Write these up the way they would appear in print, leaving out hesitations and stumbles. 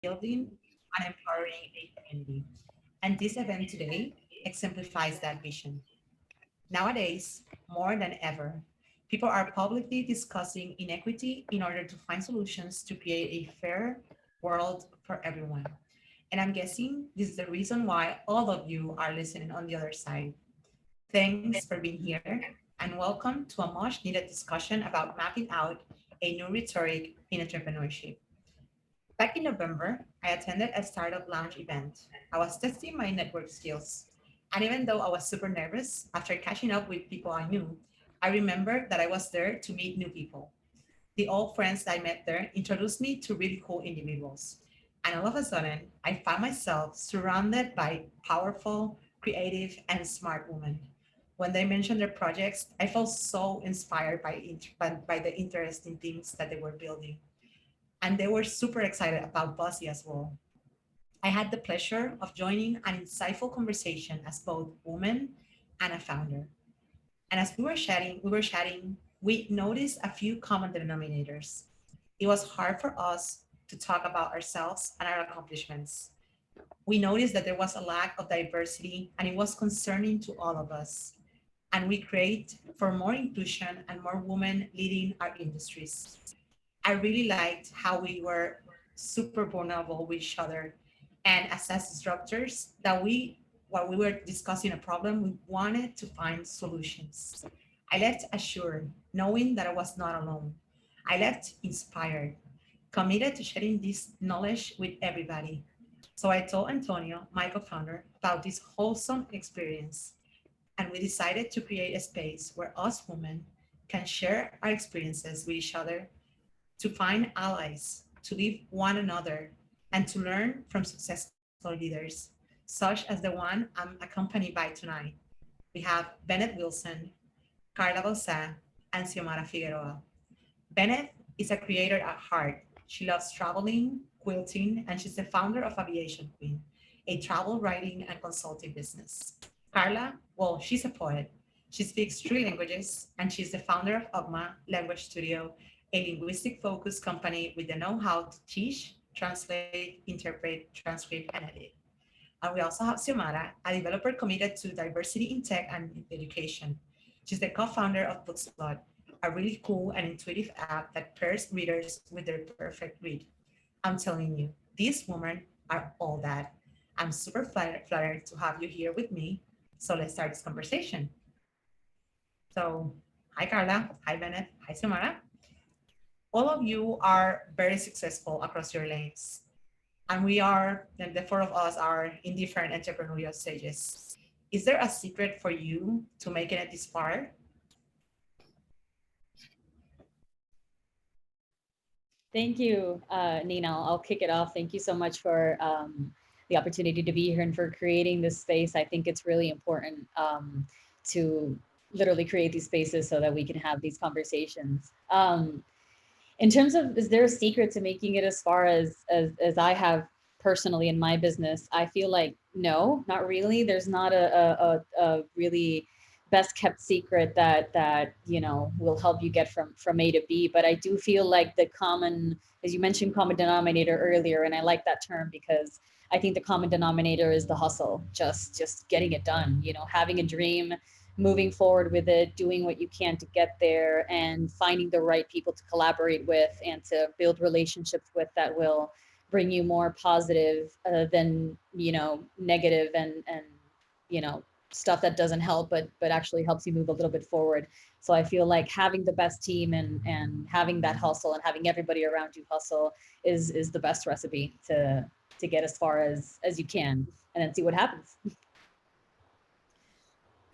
building and empowering a community. And this event today exemplifies that vision. Nowadays, more than ever, people are publicly discussing inequity in order to find solutions to create a fair world for everyone. And I'm guessing this is the reason why all of you are listening on the other side. Thanks for being here and welcome to a much needed discussion about mapping out a new rhetoric in entrepreneurship. Back in November, I attended a startup lounge event. I was testing my network skills. And even though I was super nervous after catching up with people I knew, I remembered that I was there to meet new people. The old friends I met there introduced me to really cool individuals. And all of a sudden, I found myself surrounded by powerful, creative, and smart women. When they mentioned their projects, I felt so inspired by the interesting things that they were building. And they were super excited about Buzzzy as well. I had the pleasure of joining an insightful conversation as both woman and a founder. And as we noticed a few common denominators. It was hard for us to talk about ourselves and our accomplishments. We noticed that there was a lack of diversity and it was concerning to all of us. And we create for more inclusion and more women leading our industries. I really liked how we were super vulnerable with each other. And as disruptors, while we were discussing a problem, we wanted to find solutions. I left assured, knowing that I was not alone. I left inspired, committed to sharing this knowledge with everybody. So I told Antonio, my co-founder, about this wholesome experience. And we decided to create a space where us women can share our experiences with each other, to find allies, to live one another, and to learn from successful leaders, such as the one I'm accompanied by tonight. We have Benet Wilson, Carla Bauzá, and Xiomara Figueroa. Benet is a creator at heart. She loves traveling, quilting, and she's the founder of Aviation, a travel writing and consulting business. Carla, well, she's a poet. She speaks three languages, and she's the founder of OGMA Language Studio, a linguistic focused company with the know how to teach, translate, interpret, transcript, and edit. And we also have Xiomara, a developer committed to diversity in tech and education. She's the co founder of Booksloth, a really cool and intuitive app that pairs readers with their perfect read. I'm telling you, these women are all that. I'm super flattered to have you here with me. So let's start this conversation. So, hi Carla, hi Bennett, hi Xiomara. All of you are very successful across your lanes. And the four of us are in different entrepreneurial stages. Is there a secret for you to making it this far? Thank you, Nina. I'll kick it off. Thank you so much for the opportunity to be here and for creating this space. I think it's really important to literally create these spaces so that we can have these conversations. In terms of, is there a secret to making it as far as I have personally in my business? I feel like no, not really. There's not a really best kept secret that will help you get from A to B. But I do feel like the common, as you mentioned, common denominator earlier, and I like that term because I think the common denominator is the hustle, just getting it done. Having a dream, moving forward with it, doing what you can to get there, and finding the right people to collaborate with and to build relationships with that will bring you more positive than negative and stuff that doesn't help but actually helps you move a little bit forward. So I feel like having the best team and having that hustle and having everybody around you hustle is the best recipe to get as far as you can and then see what happens.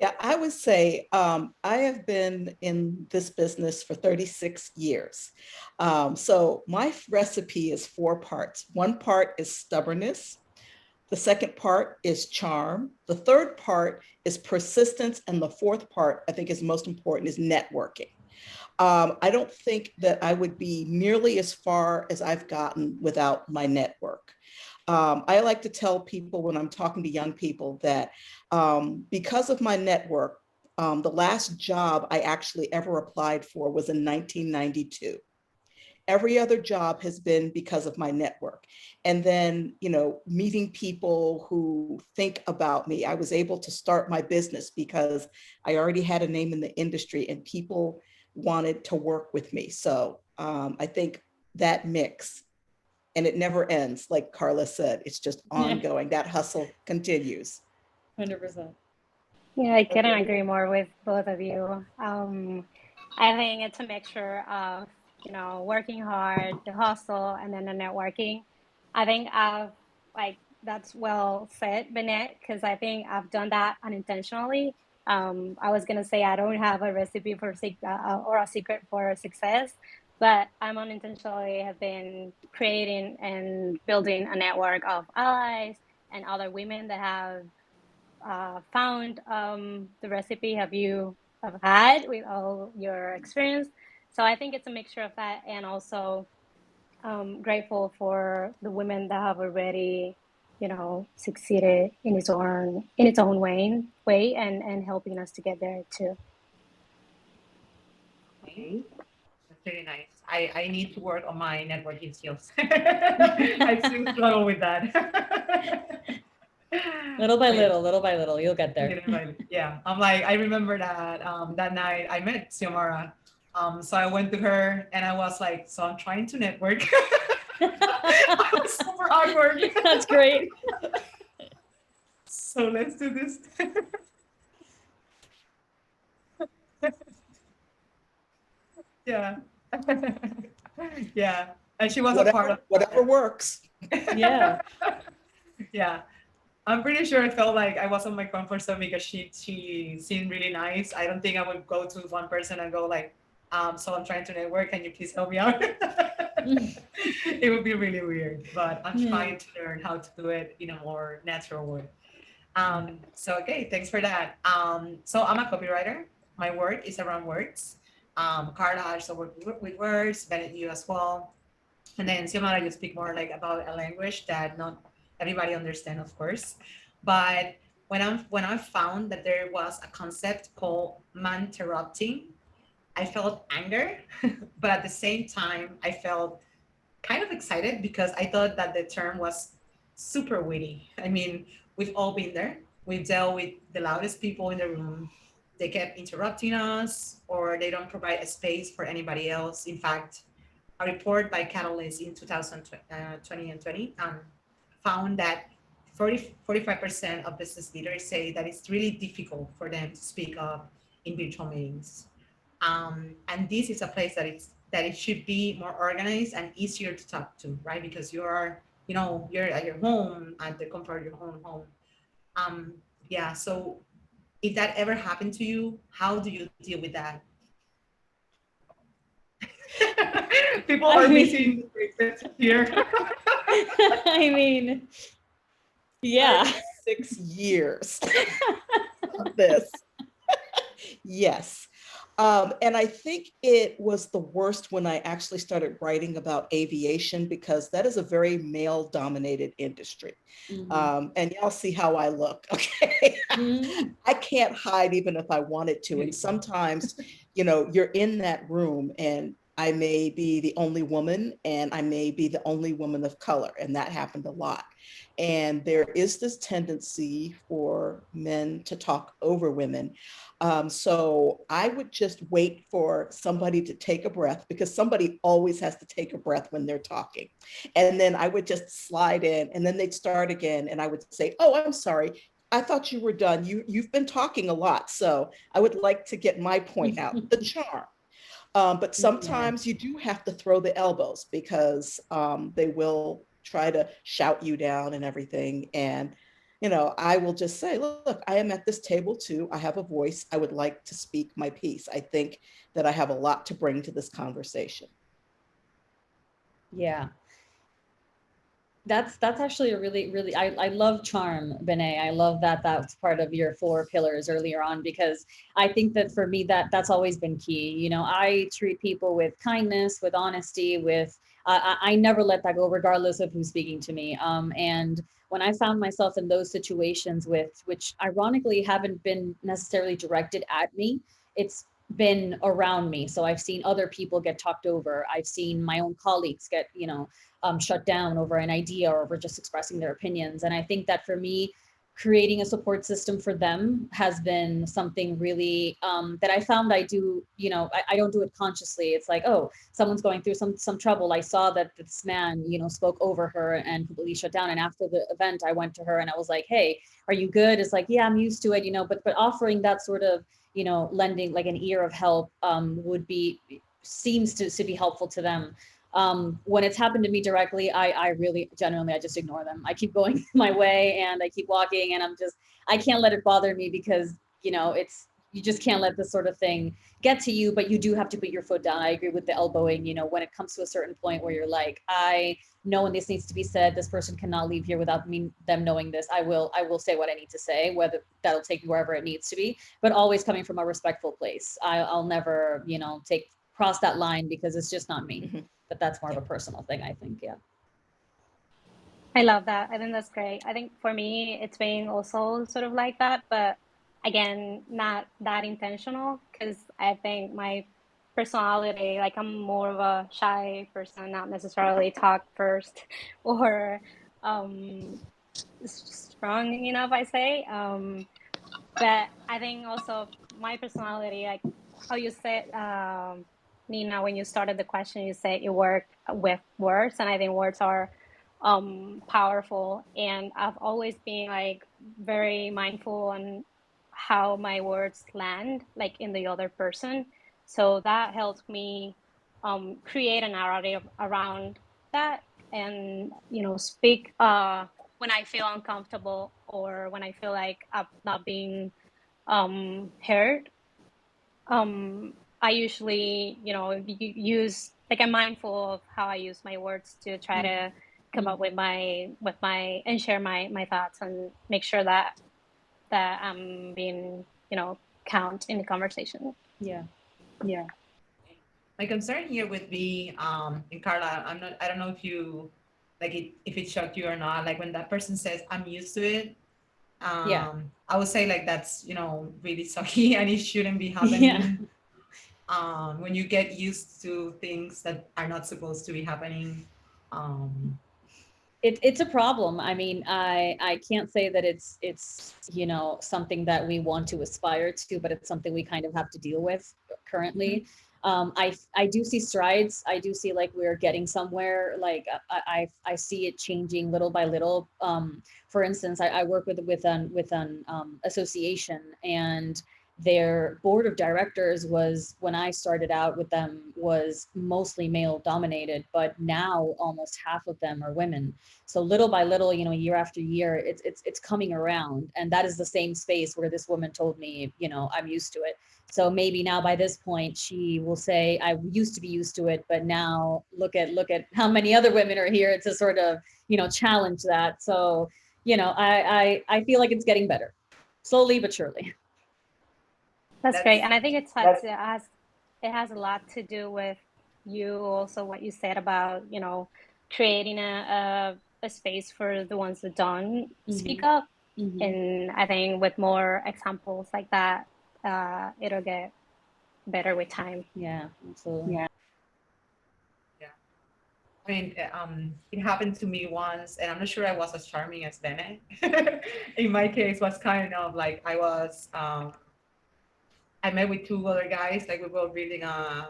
Yeah, I would say I have been in this business for 36 years. So my recipe is four parts. One part is stubbornness. The second part is charm. The third part is persistence. And the fourth part, I think is most important, is networking. I don't think that I would be nearly as far as I've gotten without my network. I like to tell people when I'm talking to young people that because of my network, the last job I actually ever applied for was in 1992. every other job has been because of my network. And then, meeting people who think about me. I was able to start my business because I already had a name in the industry and people wanted to work with me. So I think that mix, and it never ends, like Carla said, it's just ongoing. That hustle continues. 100%. Yeah, I couldn't agree more with both of you. I think it's a mixture of, working hard, the hustle, and then the networking. I think that's well said, Benet, because I think I've done that unintentionally. I was gonna say I don't have a recipe for or a secret for success, but I'm unintentionally have been creating and building a network of allies and other women that have found the recipe have had with all your experience. So I think it's a mixture of that, and also grateful for the women that have already, succeeded in its own way, and helping us to get there too. Okay. That's really nice. I need to work on my networking skills. I still struggle with that. Little by little, you'll get there. Yeah, I'm like, I remember that that night I met Xiomara. So I went to her and I was like, so I'm trying to network. I was super awkward. That's great. So let's do this. Yeah. Yeah. And she was a part of whatever works. Yeah. Yeah. I'm pretty sure I felt like I was on my comfort zone because she seemed really nice. I don't think I would go to one person and go like, so I'm trying to network. Can you please help me out? It would be really weird, but I'm trying to learn how to do it in a more natural way. So okay, thanks for that. So I'm a copywriter. My work is around words. Carla also work with words, Benet you as well. And then Xiomara, you speak more like about a language that not everybody understand, of course. But when I found that there was a concept called man-interrupting, I felt anger, but at the same time, I felt kind of excited because I thought that the term was super witty. I mean, we've all been there. We've dealt with the loudest people in the room. They kept interrupting us, or they don't provide a space for anybody else. In fact, a report by Catalyst in 2020 and 20 found that 45% of business leaders say that it's really difficult for them to speak up in virtual meetings. And this is a place that it should be more organized and easier to talk to, right? Because you're at your home, at the comfort of your own home. Um, yeah. So if that ever happened to you, how do you deal with that? People are missing here. I mean, yeah. 6 years of this. Yes. And I think it was the worst when I actually started writing about aviation, because that is a very male dominated industry. And y'all see how I look. Okay. I can't hide even if I wanted to. And sometimes, you're in that room and I may be the only woman and I may be the only woman of color. And that happened a lot. And there is this tendency for men to talk over women. So I would just wait for somebody to take a breath, because somebody always has to take a breath when they're talking. And then I would just slide in and then they'd start again. And I would say, oh, I'm sorry. I thought you were done. You've been talking a lot. So I would like to get my point out, the charm. But sometimes you do have to throw the elbows, because they will try to shout you down and everything. And, I will just say, look, I am at this table too. I have a voice. I would like to speak my piece. I think that I have a lot to bring to this conversation. Yeah. That's actually a really I love charm, Benet. I love that that's part of your 4 pillars earlier on, because I think that for me that's always been key. I treat people with kindness, with honesty, with I never let that go regardless of who's speaking to me. And when I found myself in those situations which ironically haven't been necessarily directed at me, it's been around me. So I've seen other people get talked over. I've seen my own colleagues get, shut down over an idea or over just expressing their opinions. And I think that for me, creating a support system for them has been something really that I found I do, I don't do it consciously. It's like, oh, someone's going through some trouble. I saw that this man, spoke over her and completely shut down. And after the event, I went to her and I was like, hey, are you good? It's like, yeah, I'm used to it, but offering that sort of, lending like an ear of help seems to be helpful to them. When it's happened to me directly, I really genuinely, I just ignore them. I keep going my way and I keep walking, and I can't let it bother me because, you just can't let this sort of thing get to you, but you do have to put your foot down. I agree with the elbowing, when it comes to a certain point where you're like, I know when this needs to be said, this person cannot leave here without them knowing this. I will say what I need to say, whether that'll take me wherever it needs to be, but always coming from a respectful place. I'll never, cross that line because it's just not me. Mhm. But that's more of a personal thing, I think. Yeah. I love that. I think that's great. I think for me, it's been also sort of like that, but again, not that intentional because I think my personality, like I'm more of a shy person, not necessarily talk first or strong enough, I say. But I think also my personality, like how you said, Nina, when you started the question, you said you work with words, and I think words are powerful. And I've always been like very mindful on how my words land, like in the other person. So that helps me create a narrative around that, and speak when I feel uncomfortable or when I feel like I'm not being heard. I usually, use like I'm mindful of how I use my words to try to come up with my and share my thoughts and make sure that I'm being, count in the conversation. Yeah. My concern here would be, and Carla, I don't know if you, like, if it shocked you or not, like when that person says, I'm used to it, Yeah. I would say like that's, really sucky and it shouldn't be Yeah. happening. When you get used to things that are not supposed to be happening. Um, It's a problem. I mean, I can't say that it's something that we want to aspire to, but it's something we kind of have to deal with currently. I do see strides. I do see like we're getting somewhere. Like I see it changing little by little. For instance, I work with an association, and their board of directors was, when I started out with them, was mostly male dominated, but now almost half of them are women. So little by little, year after year, it's coming around. And that is the same space where this woman told me, I'm used to it. So maybe now by this point she will say, I used to be used to it, but now look at how many other women are here to sort of, challenge that. So, I feel like it's getting better, slowly but surely. That's great. that's And I think it has a lot to do with you also what you said about, creating a space for the ones that don't speak up. And I think with more examples like that, it'll get better with time. Yeah, absolutely. Yeah. yeah. I mean, it happened to me once, and I'm not sure I was as charming as Benet. In my case, was kind of like I met with two other guys, like we were building a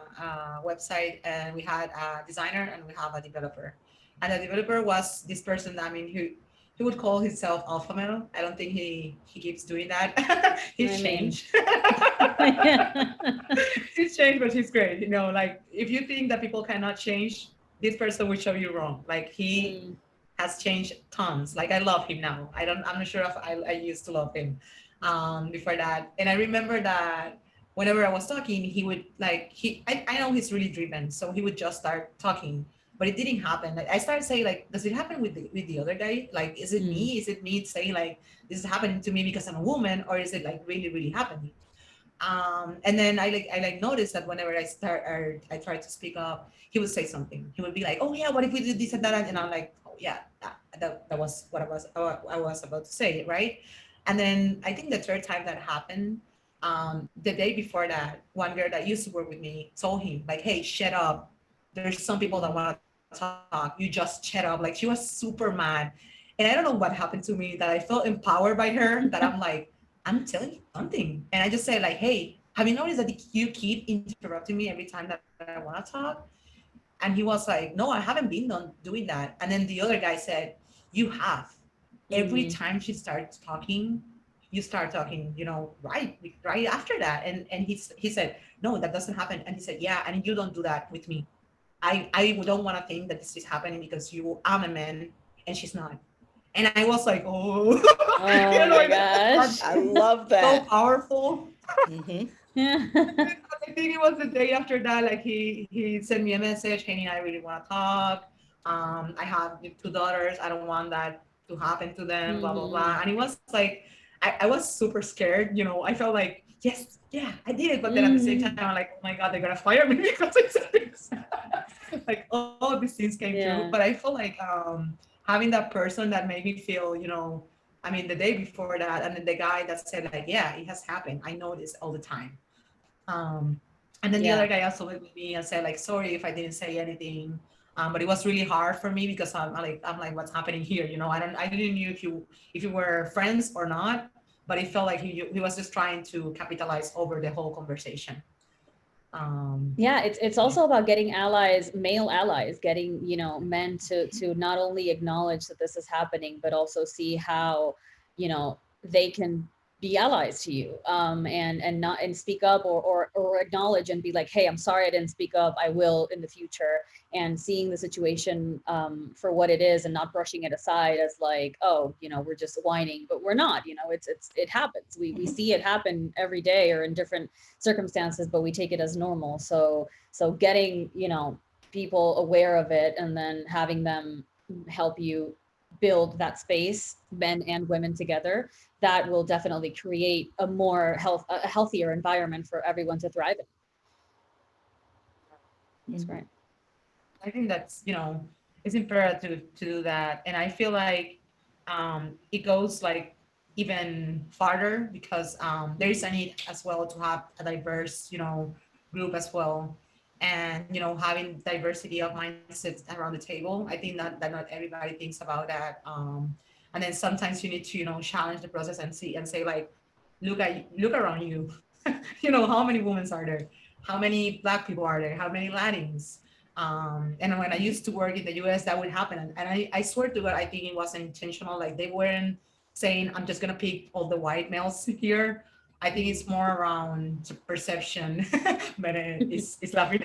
website, and we had a designer and we have a developer. And the developer was this person, I mean, who he would call himself alpha male. I don't think he keeps doing that. He's changed. He's changed, but he's great. Like if you think that people cannot change, this person will show you wrong. Like he has changed tons. Like I love him now. I'm not sure if I used to love him before that. And I remember that whenever I was talking, he would like I know he's really driven, so he would just start talking. But it didn't happen. Like I started saying, like, does it happen with the other guy? Like, is it me? Is it me saying like this is happening to me because I'm a woman, or is it like really, really happening? And then I noticed that whenever I tried to speak up, he would say something. He would be like, "Oh yeah, what if we did this and that?" And I'm like, "Oh yeah, that was what I was about to say, right?" And then I think the third time that happened, The day before that, one girl that used to work with me told him, like, hey, shut up. There's some people that want to talk. You just shut up. Like, she was super mad. And I don't know what happened to me that I felt empowered by her, that I'm like, I'm telling you something. And I just said, like, hey, have you noticed that you keep interrupting me every time that I want to talk? And he was like, no, I haven't been done doing that. And then the other guy said, you have. Every Mm. time she starts talking, you start talking, right after that. And he said, no, that doesn't happen. And he said, yeah, and you don't do that with me. I don't want to think that this is happening because I'm a man and she's not. And I was like, oh, Oh my like, gosh. I love so that. powerful. Hmm. I think it was the day after that, like he sent me a message, hey, Nina, I really want to talk. I have two daughters. I don't want that to happen to them, blah, blah, blah. Mhm. And it was like, I was super scared. I felt like, yes, yeah, I did it. But then at the same time, Mhm. I'm like, oh my God, they're going to fire me because I said this. Like all these things came true. But Yeah. I felt like having that person that made me feel, I mean, the day before that, and then the guy that said, like, yeah, it has happened. I know this all the time. Um, and then the other Yeah. guy also looked at me and said, like, sorry if I didn't say anything. But it was really hard for me because I'm like, what's happening here? I didn't know if you were friends or not, but it felt like he was just trying to capitalize over the whole conversation. Yeah, it's Yeah. also about getting allies, male allies, getting, men to not only acknowledge that this is happening, but also see how, they can be allies to you, and not and speak up, or acknowledge and be like, hey, I'm sorry I didn't speak up, I will in the future. And seeing the situation, for what it is, and not brushing it aside as like, oh, we're just whining, but we're not. It happens. We see it happen every day, or in different circumstances, but we take it as normal. So getting, people aware of it, and then having them help you build that space, men and women together, that will definitely create a healthier environment for everyone to thrive in. That's Hmm. right. I think that's, it's imperative to do that. And I feel like it goes like even farther because there is a need as well to have a diverse, group as well. And, having diversity of mindsets around the table. I think that not everybody thinks about that. And then sometimes you need to, challenge the process and say like, look around you. How many women are there? How many Black people are there? How many Latins? And when I used to work in the US, that would happen. And I swear to God, I think it wasn't intentional. Like they weren't saying, I'm just going to pick all the white males here. I think it's more around perception. But it's laughing.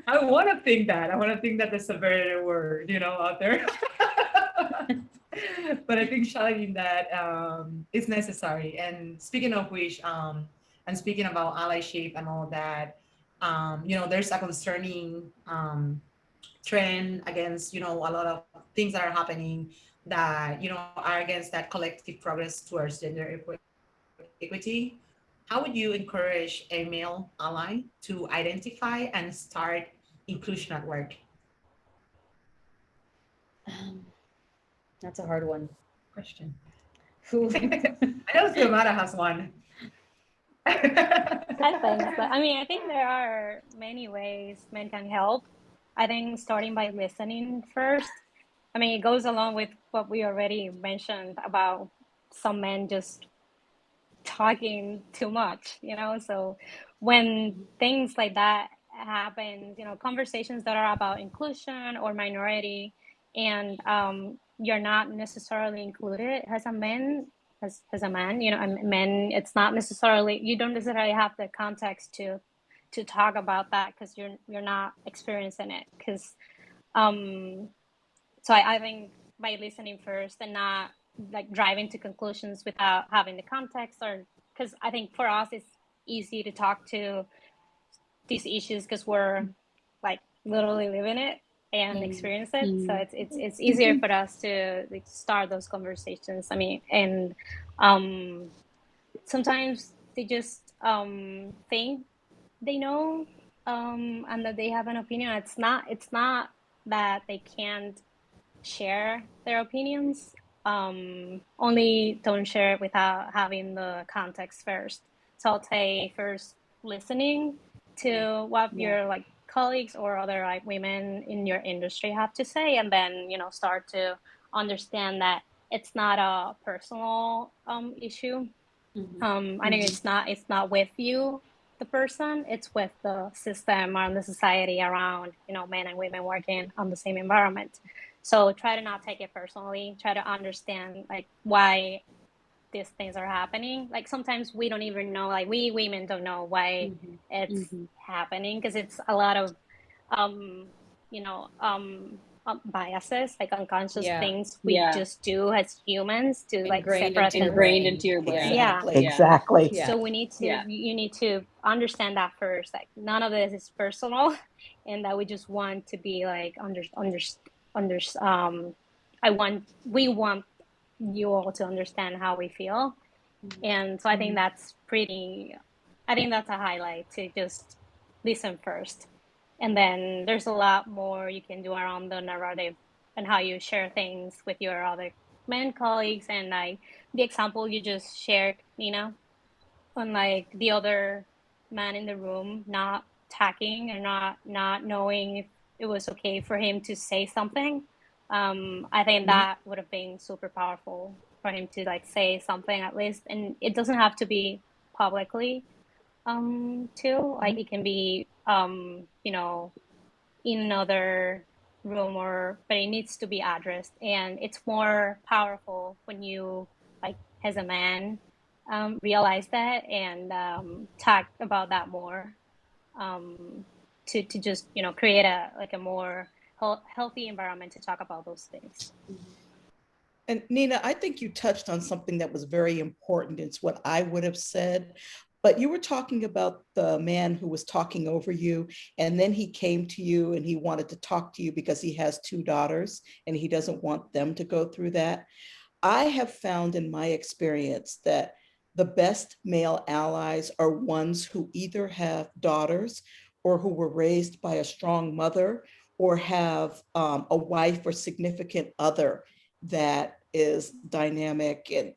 I want to think that. I want to think that there's a better word, out there. But I think challenging that is necessary. And speaking of which, and speaking about allyship and all that, there's a concerning trend against, a lot of things that are happening that, are against that collective progress towards gender equity. How would you encourage a male ally to identify and start inclusion at work? Um, that's a hard one. Question. Who? I know Xiomara has one. I think so. I mean, I think there are many ways men can help. I think starting by listening first. I mean, it goes along with what we already mentioned about some men just talking too much, So when things like that happen, conversations that are about inclusion or minority, and you're not necessarily included as a man, as a man, a man, it's not necessarily, you don't necessarily have the context to talk about that because you're not experiencing it. Because so I think by listening first and not like driving to conclusions without having the context, or because I think for us it's easy to talk to these issues because we're like literally living it and Mm. experience it. So Mm. it's easier for us to like start those conversations. I mean, and um, sometimes they just think they know, and that they have an opinion. It's not that they can't share their opinions. only don't share it without having the context first. So I'll say first listening to what your like colleagues or other like women in your industry have to say, and then start to understand that it's not a personal issue. I think it's not with you, the person, it's with the system or the society around men and women working on the same environment. So try to not take it personally. Try to understand like why these things are happening. Like sometimes we don't even know, like we women don't know why it's happening, because it's a lot of you know biases, like unconscious things we just do as humans to like ingrained into your brain. Exactly. So we need to you need to understand that first, like none of this is personal, and that we just want to be like we want you all to understand how we feel. And so I think that's a highlight, to just listen first. And then there's a lot more you can do around the narrative and how you share things with your other men colleagues. And like the example you just shared, Nina, on like the other man in the room not talking and not knowing if it was okay for him to say something. I think that would have been super powerful for him to like say something at least, and it doesn't have to be publicly too. Like it can be in another room, but it needs to be addressed, and it's more powerful when you like as a man realize that and talk about that more, to just create a more healthy environment to talk about those things. And Nina, I think you touched on something that was very important. It's what I would have said. But you were talking about the man who was talking over you, and then he came to you and he wanted to talk to you because he has 2 daughters and he doesn't want them to go through that. I have found in my experience that the best male allies are ones who either have daughters or who were raised by a strong mother or have a wife or significant other that is dynamic. And,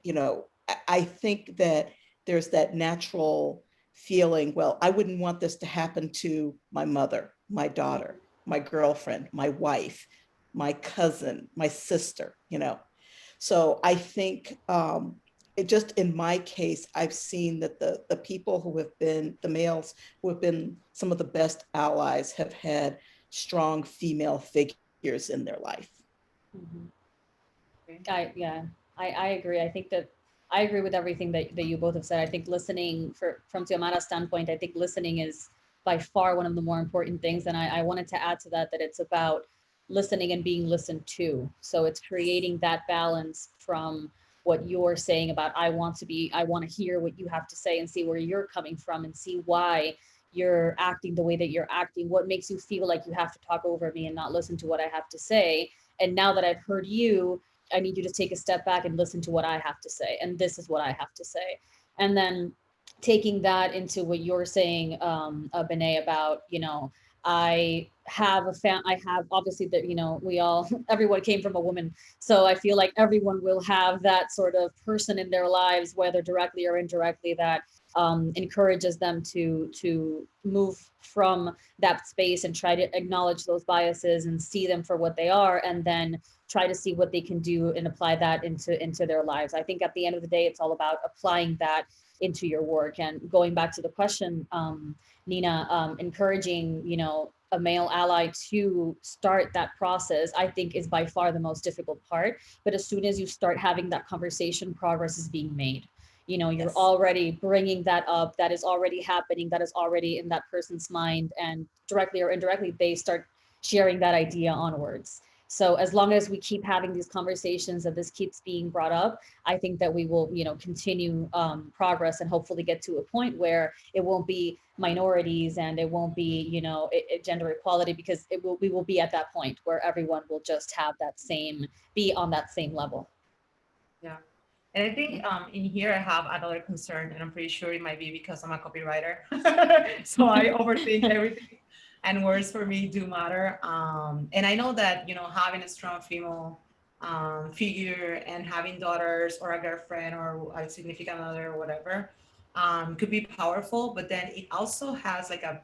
I think that there's that natural feeling, well, I wouldn't want this to happen to my mother, my daughter, my girlfriend, my wife, my cousin, my sister. So I think it just in my case, I've seen that the people who have been, the males who have been some of the best allies have had strong female figures in their life. I agree. I think that I agree with everything that you both have said. I think listening, from Xiomara's standpoint, I think listening is by far one of the more important things. And I wanted to add to that it's about listening and being listened to. So it's creating that balance from what you're saying about I want to hear what you have to say and see where you're coming from and see why you're acting the way that you're acting, what makes you feel like you have to talk over me and not listen to what I have to say. And now that I've heard you, I need you to take a step back and listen to what I have to say. And this is what I have to say. And then taking that into what you're saying, Benet, about, I have obviously that, everyone came from a woman. So I feel like everyone will have that sort of person in their lives, whether directly or indirectly, that encourages them to move from that space and try to acknowledge those biases and see them for what they are, and then try to see what they can do and apply that into their lives. I think at the end of the day, it's all about applying that into your work. And going back to the question, Nina, encouraging, a male ally to start that process, I think is by far the most difficult part. But as soon as you start having that conversation, progress is being made. You're already bringing that up, that is already happening, that is already in that person's mind, and directly or indirectly, they start sharing that idea onwards. So as long as we keep having these conversations and this keeps being brought up, I think that we will, continue progress and hopefully get to a point where it won't be minorities and it won't be, gender equality, because we will be at that point where everyone will just have be on that same level. Yeah. And I think in here I have another concern, and I'm pretty sure it might be because I'm a copywriter. So I overthink everything, and words for me do matter. And I know that, having a strong female figure, and having daughters or a girlfriend or a significant other or whatever could be powerful, but then it also has like a,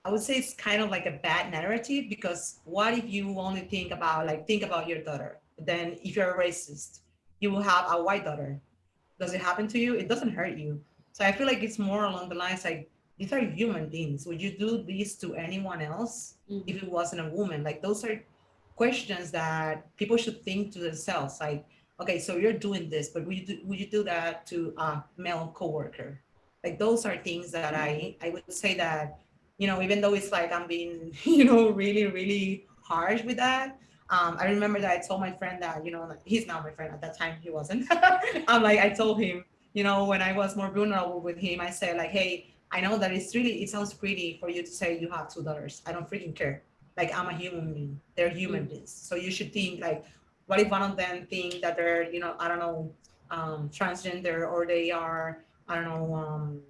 I would say it's kind of like a bad narrative, because what if you only think about your daughter? Then if you're a racist, you will have a white daughter. Does it happen to you? It doesn't hurt you. So I feel like it's more along the lines like, these are human beings. Would you do this to anyone else if it wasn't a woman? Like, those are questions that people should think to themselves. Like, okay, so you're doing this, but would you do that to a male coworker? Like, those are things that I would say that, even though it's like I'm being, really, really harsh with that. I remember that I told my friend that, like, he's not my friend at that time. He wasn't. I told him, when I was more vulnerable with him, I said like, hey, I know that it sounds pretty for you to say you have two daughters. I don't freaking care. Like, I'm a human being. They're human beings. So you should think like, what if one of them think that they're, I don't know, transgender, or they are, I don't know,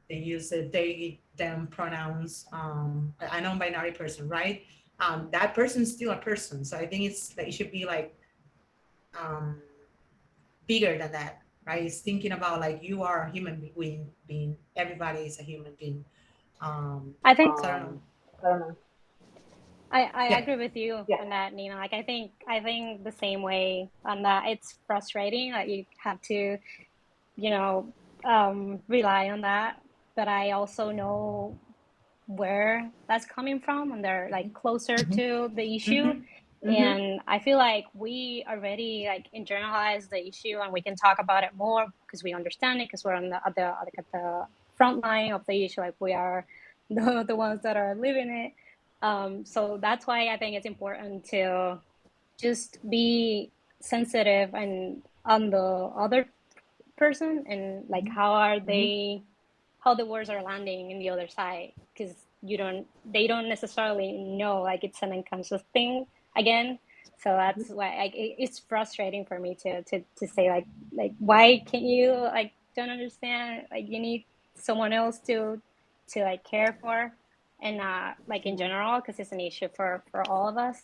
they use they, them pronouns, a non-binary person, right? That person's still a person. So I think it's like, it should be like, um, bigger than that, right? It's thinking about like, you are a human being. Everybody is a human being. I think So I don't know. I Yeah. agree with you on that, Nina. Like I think the same way on that. It's frustrating that you have to, you know, rely on that. But I also know where that's coming from, and they're like closer to the issue. Mm-hmm. Mm-hmm. And I feel like we already like internalize the issue, and we can talk about it more because we understand it, because we're on the like at the front line of the issue. Like we are the ones that are living it. So that's why I think it's important to just be sensitive and on the other person, and like how are Mm-hmm. they, how the words are landing in the other side, because they don't necessarily know, like it's an unconscious thing again. So that's why like it's frustrating for me to say like why can't you like don't understand, like you need someone else to like care for, and like in general, because it's an issue for all of us.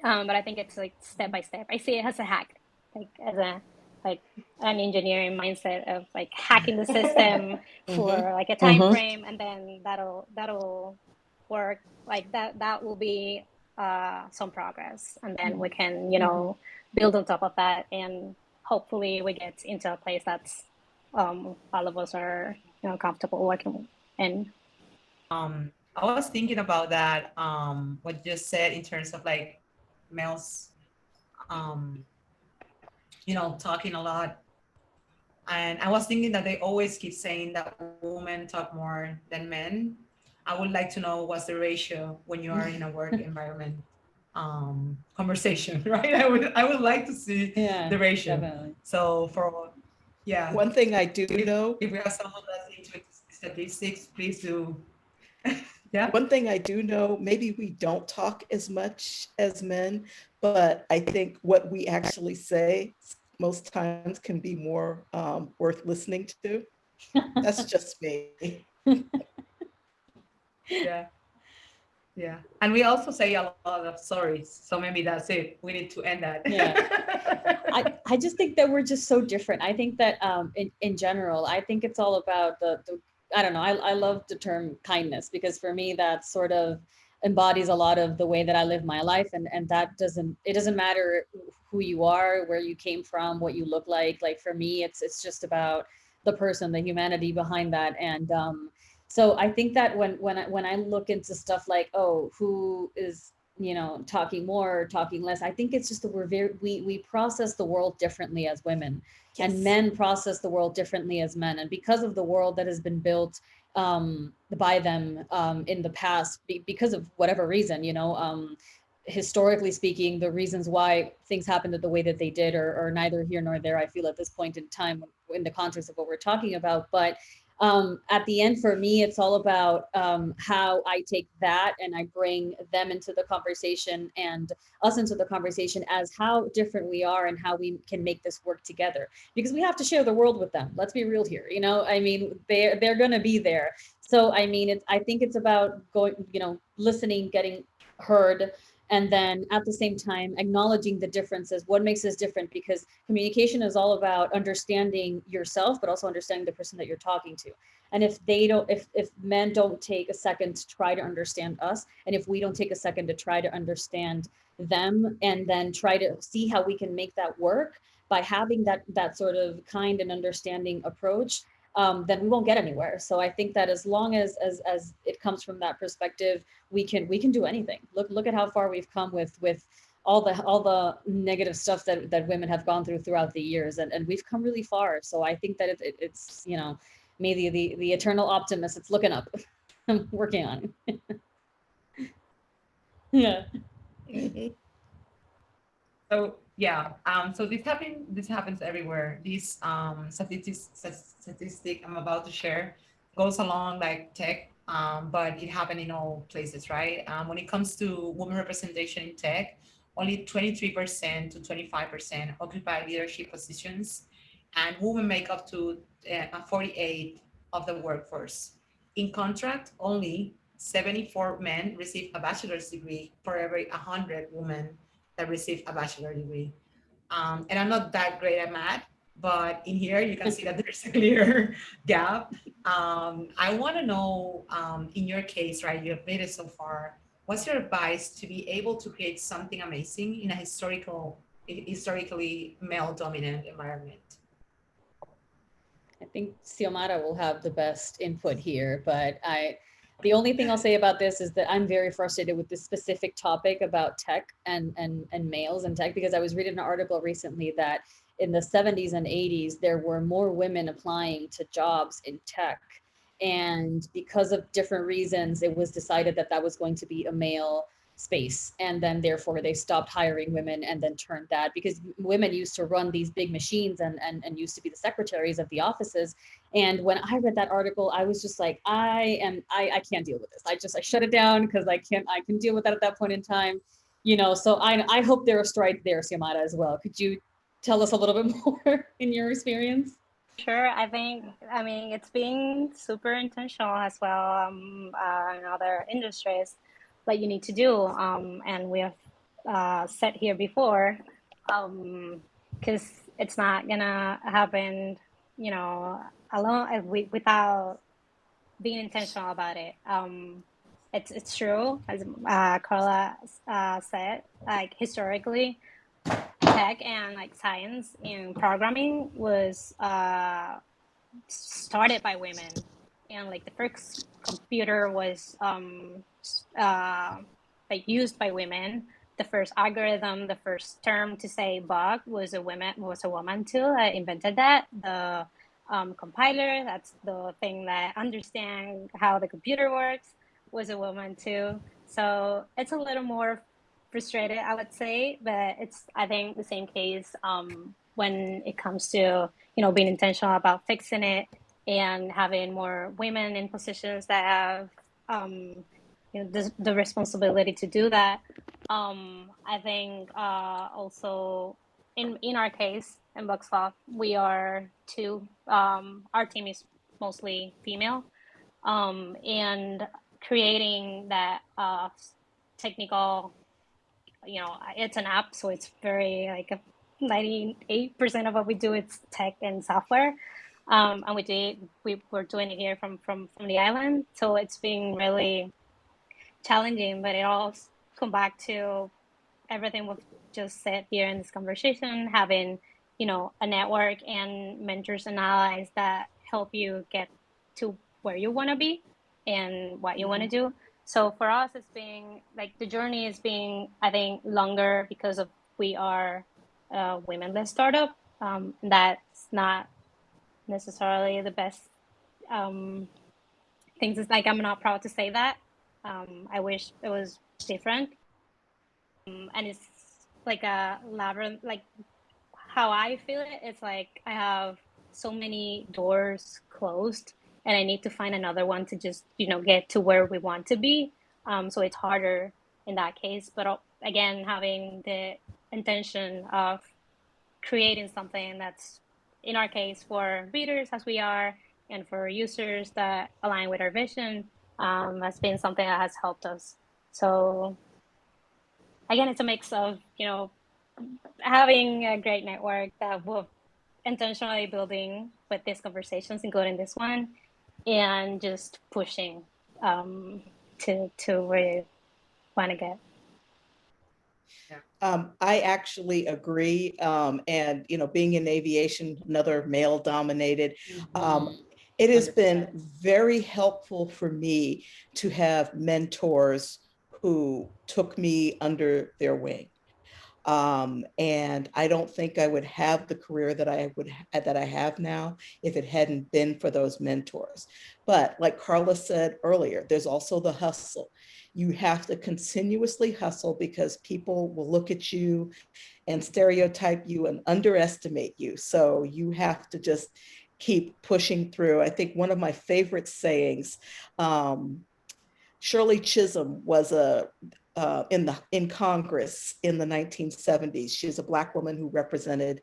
But I think it's like step by step. I see it as a hack, like as a like an engineering mindset of like hacking the system Mhm. for like a time Mhm. frame, and then that'll work. Like that will be some progress, and then we can build on top of that, and hopefully we get into a place that's all of us are comfortable working in. I was thinking about that, what you just said in terms of like males, um, talking a lot. And I was thinking that they always keep saying that women talk more than men. I would like to know what's the ratio when you are in a work environment, conversation, right? I would like to see Yeah, the ratio. definitely. So for, yeah, One thing I do if, know, if we have someone that's into statistics, please do. Yeah. one thing I do know, maybe we don't talk as much as men, but I think what we actually say most times can be more worth listening to. That's just me. Yeah. Yeah. And we also say a lot of sorries. So maybe that's it. We need to end Yeah. that. I just think that we're just so different. I think that in general, I think it's all about the I don't know, I love the term kindness, because for me that sort of embodies a lot of the way that I live my life, and that doesn't matter who you are, where you came from, what you look like for me it's just about the person, the humanity behind that. And so I think that when I look into stuff like, oh, who is talking more or talking less, I think it's just that we process the world differently as women, and Yes. men process the world differently as men. And because of the world that has been built by them in the past, because of whatever reason, historically speaking, the reasons why things happened the way that they did are neither here nor there, I feel, at this point in time, in the context of what we're talking about. But at the end, for me, it's all about how I take that and I bring them into the conversation and us into the conversation as how different we are and how we can make this work together, because we have to share the world with them. Let's be real here. I mean, they're going to be there. So I mean, I think it's about going, listening, getting heard, And then at the same time, acknowledging the differences, what makes us different, because communication is all about understanding yourself, but also understanding the person that you're talking to. And if men don't take a second to try to understand us, and if we don't take a second to try to understand them, and then try to see how we can make that work by having that sort of kind and understanding approach, then we won't get anywhere. So I think that as long as it comes from that perspective, we can do anything. Look at how far we've come with all the negative stuff that women have gone throughout the years, and we've come really far. So I think that it's maybe the eternal optimist. It's looking up. I'm working on it. Yeah. So yeah, so this happens everywhere. This statistic I'm about to share goes along like tech, but it happened in all places, right? When it comes to women representation in tech, only 23% to 25% occupy leadership positions, and women make up to 48 of the workforce. In contract, only 74 men receive a bachelor's degree for every 100 women that receive a bachelor degree. And I'm not that great at math, but in here you can see that there's a clear gap. I want to know, in your case, right, you have made it so far. What's your advice to be able to create something amazing in a historically male-dominant environment? I think Xiomara will have the best input here, but the only thing I'll say about this is that I'm very frustrated with this specific topic about tech and males in tech, because I was reading an article recently that in the 70s and 80s, there were more women applying to jobs in tech. And because of different reasons, it was decided that that was going to be a male space, and then therefore they stopped hiring women, and then turned that, because women used to run these big machines and used to be the secretaries of the offices. And when I read that article, I was just like, I can't deal with this. I shut it down, because I can deal with that at that point in time. So I hope there are strides there, Xiomara, as well. Could you tell us a little bit more in your experience? Sure, I mean, it's being super intentional as well, in other industries that you need to do. And we have said here before, because it's not gonna happen, alone without being intentional about it. It's true, as Carla said, like historically, tech and like science and programming was started by women, and like the first computer was like used by women. The first algorithm, the first term to say bug was a woman too that invented that. The compiler, that's the thing that understands how the computer works, was a woman too. So it's a little more frustrated, I would say, but it's, I think, the same case when it comes to being intentional about fixing it and having more women in positions that have the responsibility to do that. I think also in our case in Booksloth, we are two. Our team is mostly female, and creating that technical, it's an app, so it's very like 98% of what we do is tech and software. And we're doing it here from the island, so it's been really challenging, but it all come back to everything we've just said here in this conversation, having a network and mentors and allies that help you get to where you want to be and what you want to do. So for us, it's being like the journey is being, I think, longer because of we are a women-led startup. That's not necessarily the best things. It's like I'm not proud to say that. I wish it was different. And it's like a labyrinth. Like how I feel it, it's like I have so many doors closed, and I need to find another one to just get to where we want to be. So it's harder in that case. But again, having the intention of creating something that's, in our case, for readers as we are, and for users that align with our vision, has been something that has helped us. So again, it's a mix of, having a great network that we're intentionally building with these conversations, including this one, and just pushing to where you want to get. I actually agree. And, being in aviation, another male dominated, it has been 100%. very helpful for me to have mentors who took me under their wing. And I don't think I would have the career that I have now if it hadn't been for those mentors. But like Carla said earlier, there's also the hustle. You have to continuously hustle because people will look at you and stereotype you and underestimate you. So you have to just keep pushing through. I think one of my favorite sayings, Shirley Chisholm was in Congress in the 1970s. She's a Black woman who represented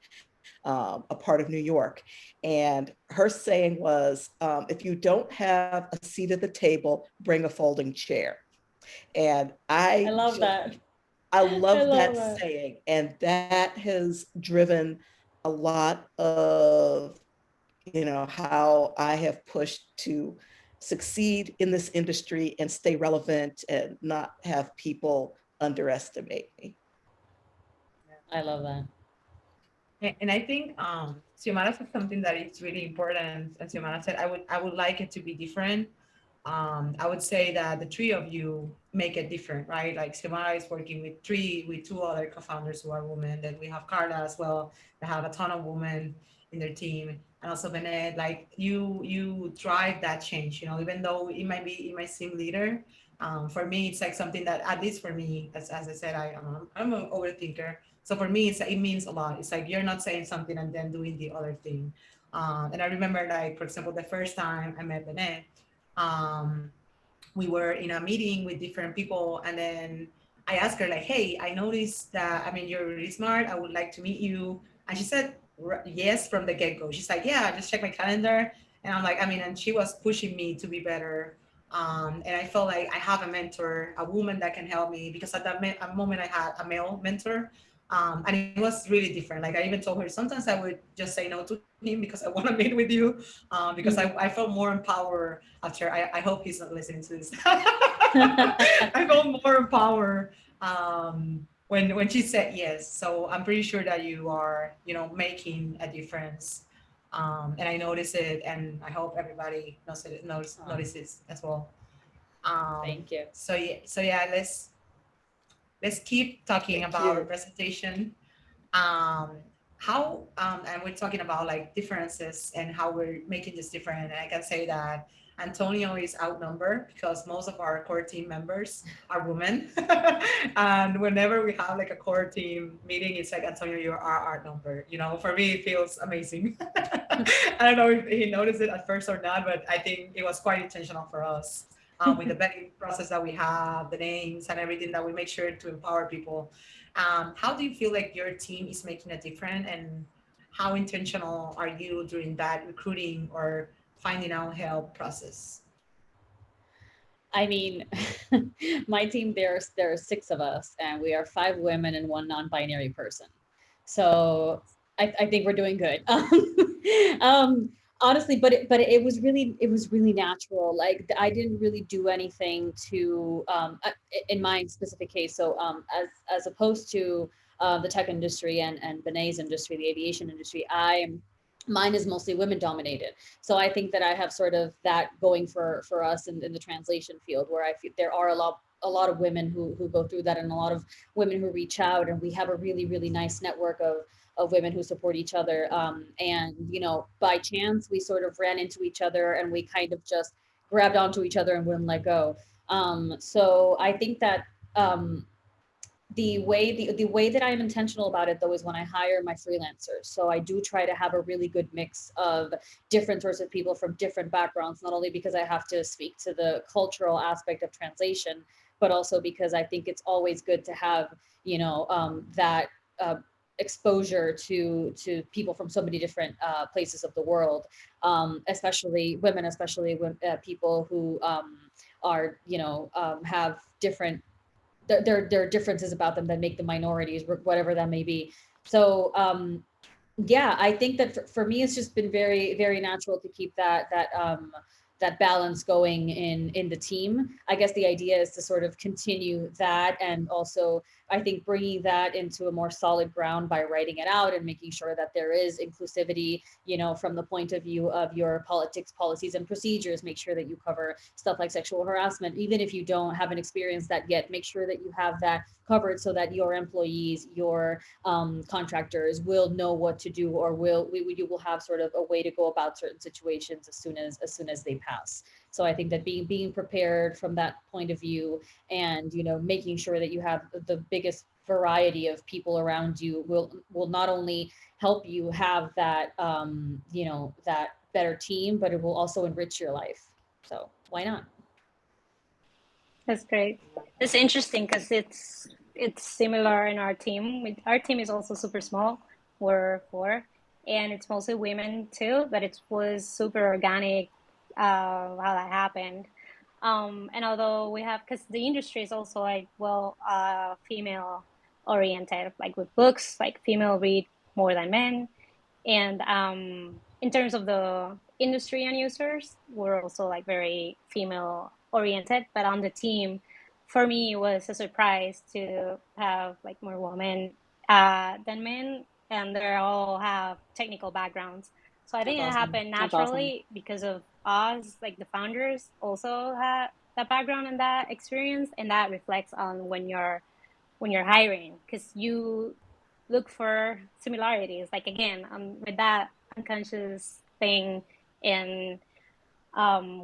a part of New York. And her saying was, if you don't have a seat at the table, bring a folding chair. And I love that. I I love love that that. saying. And that has driven a lot of, how I have pushed to succeed in this industry and stay relevant and not have people underestimate me. I love that. And I think Xiomara said something that is really important. And Xiomara said, I would like it to be different. I would say that the three of you make it different, right? Like Xiomara is working with two other co-founders who are women. Then we have Carla as well. They have a ton of women in their team, and also Benet. Like you drive that change, even though it might seem later. For me, it's like something that, at least for me, as I said, I'm an overthinker. So for me, it means a lot. It's like you're not saying something and then doing the other thing. And I remember, like, for example, the first time I met Benet, um, we were in a meeting with different people, and then I asked her, like, hey, I noticed that, I mean, you're really smart, I would like to meet you. And she said yes from the get-go. She's like, yeah, just check my calendar. And I'm like, I mean, and she was pushing me to be better. And I felt like I have a mentor, a woman that can help me, because at that moment I had a male mentor. And it was really different. Like, I even told her sometimes I would just say no to him because I want to meet with you, because I felt more empowered after. I hope he's not listening to this. I felt more empowered when she said yes. So I'm pretty sure that you are, making a difference. And I notice it, and I hope everybody notices as well. Thank you. So yeah, let's keep talking Thank about you. representation. um, how and we're talking about like differences and how we're making this different. And I can say that Antonio is outnumbered because most of our core team members are women. And whenever we have like a core team meeting, it's like, Antonio, you are outnumbered. For me, it feels amazing. I don't know if he noticed it at first or not, but I think it was quite intentional for us, with the vetting process that we have, the names and everything, that we make sure to empower people. How do you feel like your team is making a difference, and how intentional are you during that recruiting or finding out help process? I mean, my team, there are six of us, and we are five women and one non-binary person. So I think we're doing good. Um, honestly, but it was really natural. Like, I didn't really do anything to in my specific case. So as opposed to the tech industry and Benet's industry, the aviation industry, mine is mostly women dominated. So I think that I have sort of that going for us in the translation field, where I feel there are a lot of women who go through that, and a lot of women who reach out, and we have a really nice network of women who support each other. And by chance we sort of ran into each other, and we kind of just grabbed onto each other and wouldn't let go. So I think that the way that I'm intentional about it, though, is when I hire my freelancers. So I do try to have a really good mix of different sorts of people from different backgrounds, not only because I have to speak to the cultural aspect of translation, but also because I think it's always good to have that exposure to people from so many different places of the world, especially women, especially when people who are have different there are differences about them that make them minorities, whatever that may be. So yeah, I think that for me, it's just been very, very natural to keep that balance going in the team. I guess the idea is to sort of continue that, and also I think bringing that into a more solid ground by writing it out and making sure that there is inclusivity, from the point of view of your politics, policies, and procedures. Make sure that you cover stuff like sexual harassment, even if you haven't experienced that yet. Make sure that you have that covered so that your employees, your contractors will know what to do, or you will have sort of a way to go about certain situations as soon as they pass. So I think that being prepared from that point of view, and making sure that you have the biggest variety of people around you will not only help you have that that better team, but it will also enrich your life. So why not? That's great. It's interesting because it's similar in our team. Our team is also super small. We're four, and it's mostly women too. But it was super organic how that happened. And although we have, because the industry is also like female oriented, like with books, like female read more than men, and in terms of the industry and users, we're also like very female oriented. But on the team, for me, it was a surprise to have like more women than men, and they all have technical backgrounds. So I think it That's awesome. happened That's awesome. naturally because of us, like the founders also had that background and that experience, and that reflects on when you're hiring, because you look for similarities, like again, with that unconscious thing, and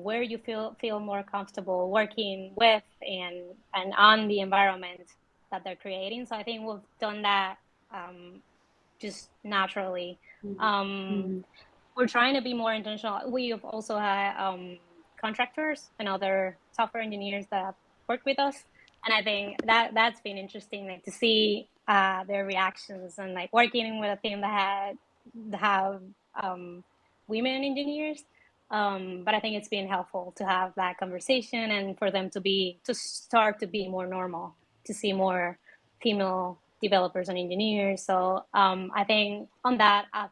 where you feel more comfortable working with and on the environment that they're creating. So I think we've done that just naturally. We're trying to be more intentional. We've also had contractors and other software engineers that have worked with us, and I think that's been interesting, like to see their reactions, and like working with a team that have women engineers. But I think it's been helpful to have that conversation, and for them to start to be more normal, to see more female developers and engineers. So I think on that, I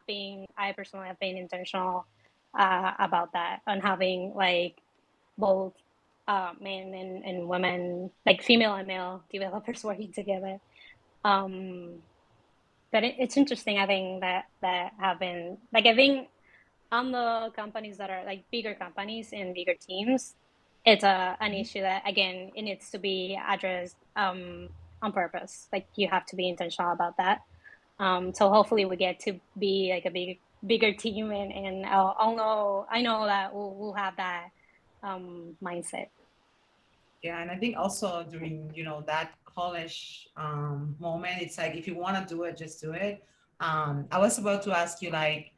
personally have been intentional about that, on having like both men and women, like female and male developers working together. But it's interesting. I think that have been like, I think on the companies that are like bigger companies and bigger teams, it's an issue that again, it needs to be addressed on purpose. Like you have to be intentional about that. So hopefully we get to be like a bigger team, and I know that we'll have that mindset. Yeah, and I think also during that college moment, it's like if you want to do it, just do it. I was about to ask you like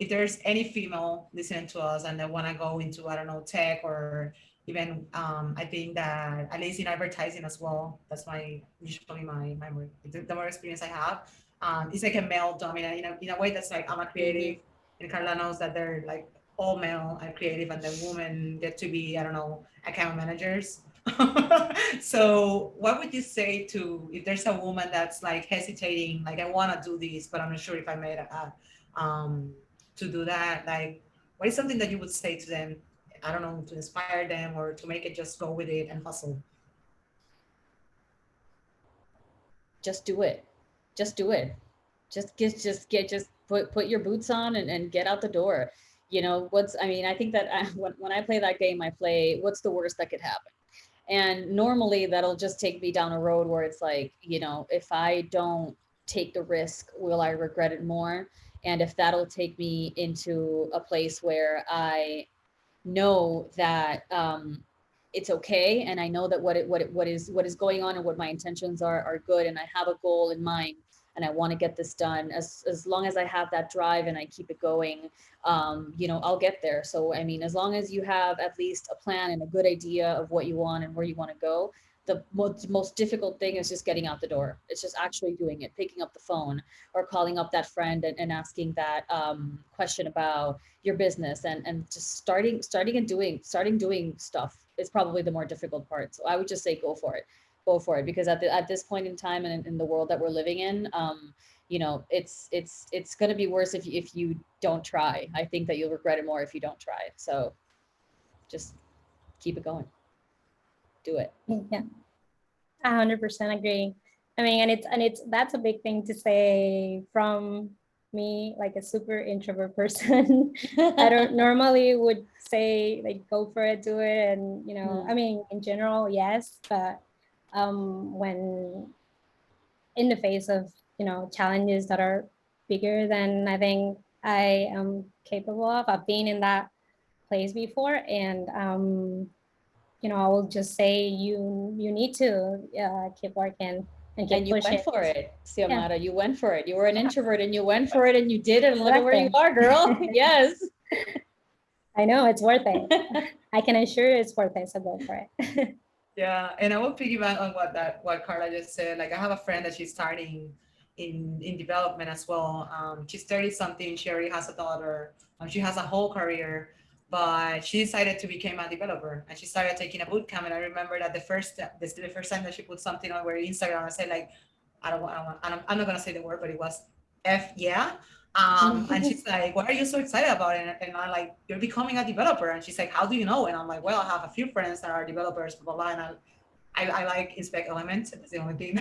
if there's any female listening to us and they want to go into, I don't know, tech, or even I think that at least in advertising as well. That's usually my more, the more experience I have. It's like a male dominant in a way that's like I'm a creative, and Carla knows that they're like all male and creative, and the women get to be, I don't know, account managers. So what would you say to if there's a woman that's like hesitating, like I want to do this, but I'm not sure if I made to do that? Like, what is something that you would say to them? I don't know, to inspire them or to make it just go with it and hustle. Just do it. Just do it. Just put your boots on and get out the door. I think that when I play that game, I play what's the worst that could happen. And normally that'll just take me down a road where it's like, if I don't take the risk, will I regret it more? And if that'll take me into a place where I know that it's okay, and I know that what is going on and what my intentions are good, and I have a goal in mind, and I want to get this done. As long as I have that drive and I keep it going, I'll get there. So I mean, as long as you have at least a plan and a good idea of what you want and where you want to go, the most difficult thing is just getting out the door. It's just actually doing it, picking up the phone or calling up that friend and asking that question about your business, and just starting doing stuff is probably the more difficult part. So I would just say go for it. go for it, because at this point in time and in the world that we're living in, you know, it's going to be worse if you don't try. I think that you'll regret it more if you don't try. So just keep it going. Do it. Yeah, 100% agree. I mean, and it's that's a big thing to say from me, like a super introvert person. I don't normally would say like go for it, do it, and you know, I mean, in general, yes, but when in the face of, you know, challenges that are bigger than I think I am capable of. I've been in that place before, and you know, I will just say you need to keep working and keep And you pushing. went for it, Yeah. Xiomara. You went for it. You were an introvert and you went for it and you did it. And look at where you Exactly. are, girl. Yes. I know it's worth it. I can assure you it's worth it. So go for it. Yeah, and I will piggyback on what Carla just said. Like I have a friend that she's starting in development as well. She's 30 something. She already has a daughter. She has a whole career, but she decided to become a developer, and she started taking a boot camp. And I remember that the first time that she put something on her Instagram, I said like, I'm not gonna say the word, but it was F yeah. And she's like, "What are you so excited about?" And I'm like, "You're becoming a developer." And she's like, "How do you know?" And I'm like, "Well, I have a few friends that are developers, blah blah blah." And I like inspect elements. That's the only thing.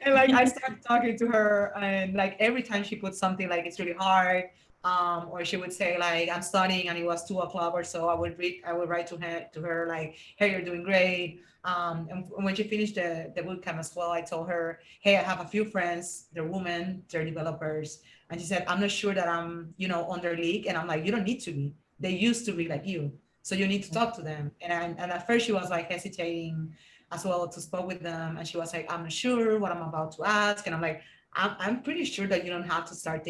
And like I started talking to her, and like every time she puts something like it's really hard, or she would say like I'm studying and it was 2 o'clock or so, I would write to her like, "Hey, you're doing great." And when she finished the boot camp as well, I told her, "Hey, I have a few friends. They're women. They're developers." And she said, "I'm not sure that I'm, on their league." And I'm like, "You don't need to be. They used to be like you. So you need to talk to them." And at first she was like hesitating as well to spoke with them. And she was like, "I'm not sure what I'm about to ask." And I'm like, I'm pretty sure that you don't have to start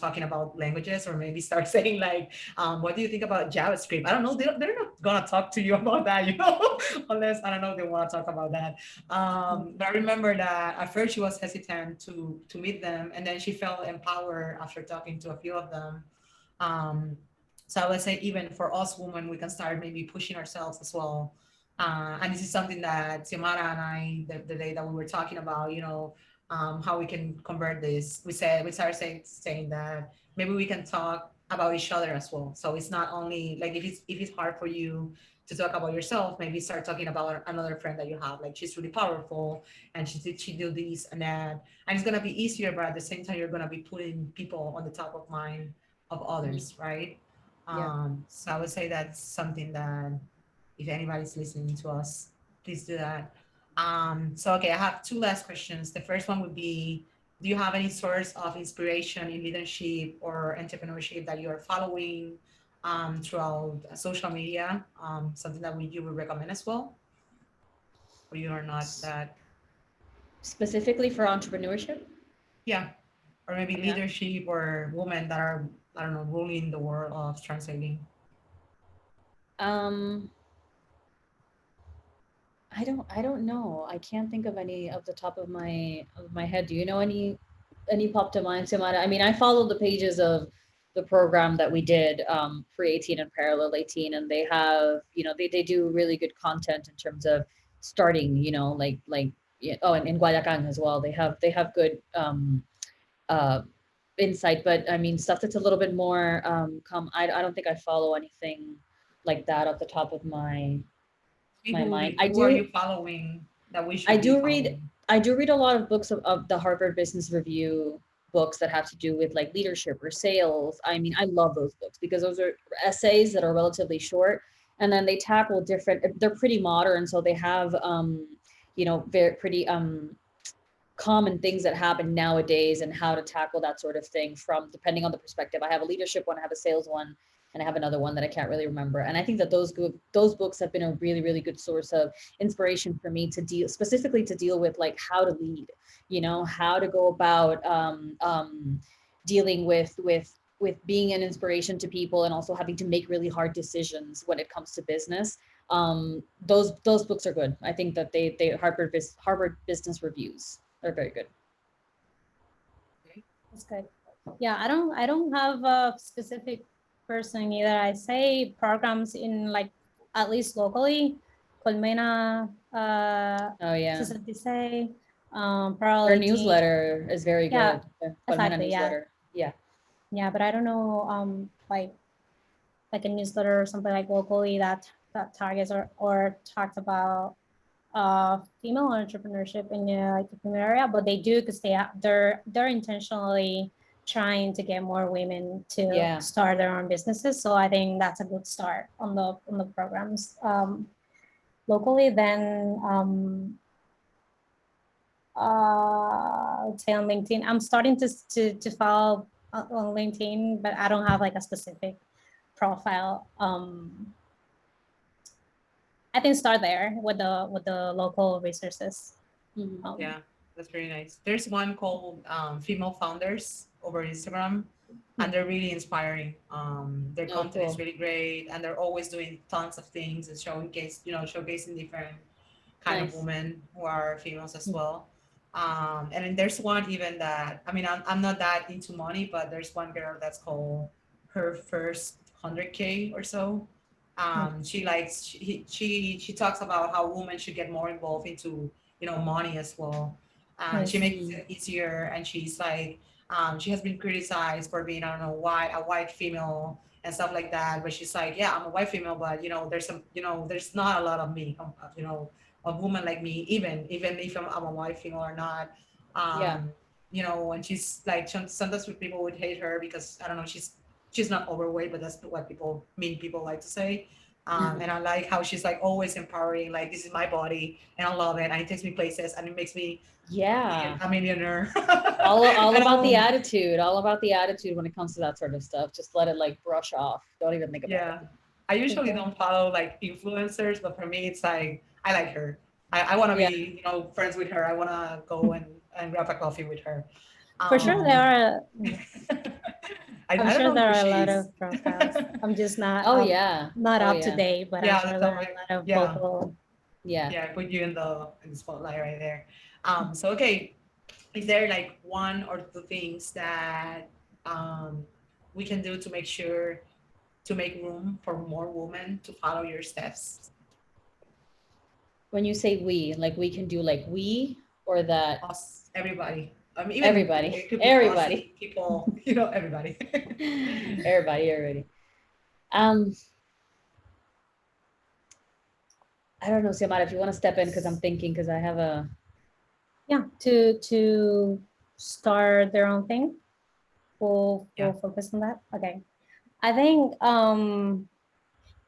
talking about languages, or maybe start saying like, what do you think about JavaScript? I don't know. They're not gonna talk to you about that, unless I don't know they want to talk about that. But I remember that at first she was hesitant to meet them, and then she felt empowered after talking to a few of them. Um, so I would say even for us women, we can start maybe pushing ourselves as well. And this is something that Xiomara and I, the day that we were talking about, how we can convert this. We started saying that maybe we can talk about each other as well. So it's not only like if it's hard for you to talk about yourself, maybe start talking about another friend that you have. Like she's really powerful, and she do this and that, and it's gonna be easier. But at the same time, you're gonna be putting people on the top of mind of others, right? Yeah. So I would say that's something that if anybody's listening to us, please do that. So okay, I have two last questions. The first one would be, do you have any source of inspiration in leadership or entrepreneurship that you are following throughout social media? Something that you would recommend as well, or you are not that? Specifically for entrepreneurship? Yeah, or maybe Yeah. leadership or women that are, I don't know, ruling the world of translating. Um, I don't know. I can't think of any of the top of my head. Do you know any pop to mind, Samara? I mean, I followed the pages of the program that we did, pre 18 and parallel 18, and they have, they do really good content in terms of starting, like yeah, oh, and in Guayacán as well. They have good uh insight, but I mean stuff that's a little bit more I don't think I follow anything like that off the top of my mind. Who are you following that we I should be do read following? I do read a lot of books of the Harvard Business Review books that have to do with like leadership or sales. I mean, I love those books because those are essays that are relatively short, and then they tackle different, they're pretty modern, so they have very pretty common things that happen nowadays and how to tackle that sort of thing from depending on the perspective. I have a leadership one, I have a sales one, and I have another one that I can't really remember. And I think that those books have been a really, really good source of inspiration for me to deal with like how to lead, how to go about dealing with being an inspiration to people and also having to make really hard decisions when it comes to business. Those books are good. I think that they Harvard Business Reviews, they're very good. That's good. Yeah, I don't have a specific person either. I say programs in like at least locally, Colmena Oh yeah. Susan Say, Their probably newsletter is very yeah, good. The Colmena exactly, yeah, newsletter. Yeah. yeah. But I don't know, like a newsletter or something like locally that targets or talks about female entrepreneurship in the like the female area, but they do because they're intentionally trying to get more women to Yeah. start their own businesses. So I think that's a good start on the programs locally. Then I would say on LinkedIn, I'm starting to follow on LinkedIn, but I don't have like a specific profile. I think start there with the local resources. Mhm. Yeah, that's very nice. There's one called Female Founders over Instagram, and they're really inspiring. Their Oh, content is cool. really great, and they're always doing tons of things and showcasing different kind of Nice. women who are females as well. And then there's one even that I mean I'm not that into money, but there's one girl that's called her first 100K or so. She talks about how women should get more involved into money as well. She Nice. makes Mhm. it easier, and she's like she has been criticized for being, I don't know, a white female and stuff like that. But she's like, yeah, I'm a white female, but there's not a lot of me, a woman like me, even if I'm a white female or not. Yeah. And she's like, sometimes people would hate her because I don't know, she's not overweight, but that's what people like to say. And I like how she's like always empowering, like this is my body and I love it, and it takes me places and it makes me Yeah. a millionaire. All And about the I'm, attitude. All about the attitude when it comes to that sort of stuff. Just let it like brush off. Don't even think about it. yeah, I usually Okay. don't follow like influencers, but for me, it's like I like her. I want to Yeah. be, friends with her. I want to go and grab a coffee with her. For sure, Um, there are. I'm I don't sure know there who are a she lot is. of profiles. I'm just Oh yeah. not Oh up to yeah. date, but I'm Yeah, sure that's there all are right. a lot of Yeah, local. Yeah. yeah. I put you in the spotlight right there. So okay, is there like one or two things that um we can do to make sure to make room for more women to follow your steps? When you say we, like we can do like we or that Us, everybody. I mean, even everybody. it could be Everybody. bossy people, everybody. Everybody. Um, I don't know, Xiomara, if you want to step in because I'm thinking because I have a Yeah, to start their own thing. We'll Yeah, focus on that. Okay. I think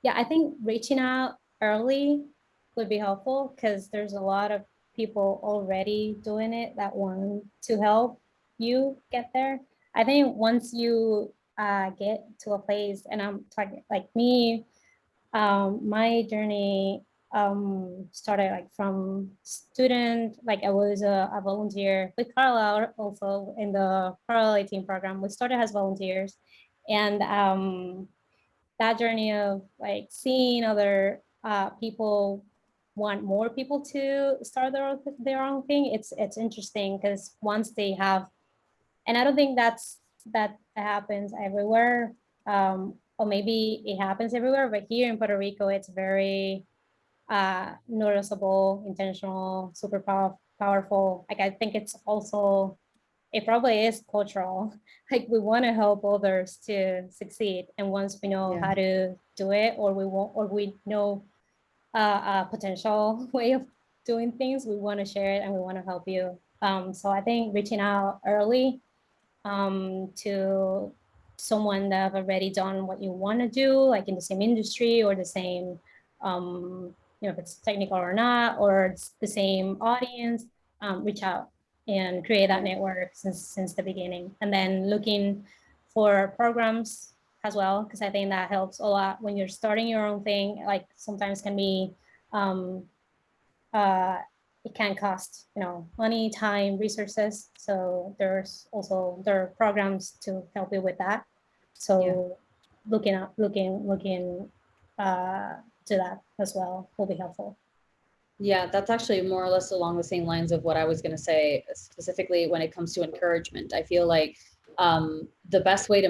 yeah, I think reaching out early would be helpful because there's a lot of people already doing it that want to help you get there. I think once you get to a place, and I'm talking like me, my journey started like from student, like I was a volunteer with Carla also in the Parallel 18 program. We started as volunteers, and that journey of like seeing other people want more people to start their own thing. It's interesting because once they have, and I don't think that happens everywhere, or maybe it happens everywhere, but here in Puerto Rico, it's very noticeable, intentional, super powerful. Like I think it's also it probably is cultural. Like we want to help others to succeed, and once we know yeah. how to do it, or we know a potential way of doing things, we want to share it and we want to help you. So I think reaching out early to someone that have already done what you want to do, like in the same industry or the same, if it's technical or not, or it's the same audience, reach out and create that Yeah. network since the beginning. And then looking for programs as well, because I think that helps a lot when you're starting your own thing. Like sometimes can be um, uh, it can cost money, time, resources. So there are programs to help you with that. Yeah. So looking to that as well will be helpful. Yeah, that's actually more or less along the same lines of what I was going to say, specifically when it comes to encouragement. I feel like the best way to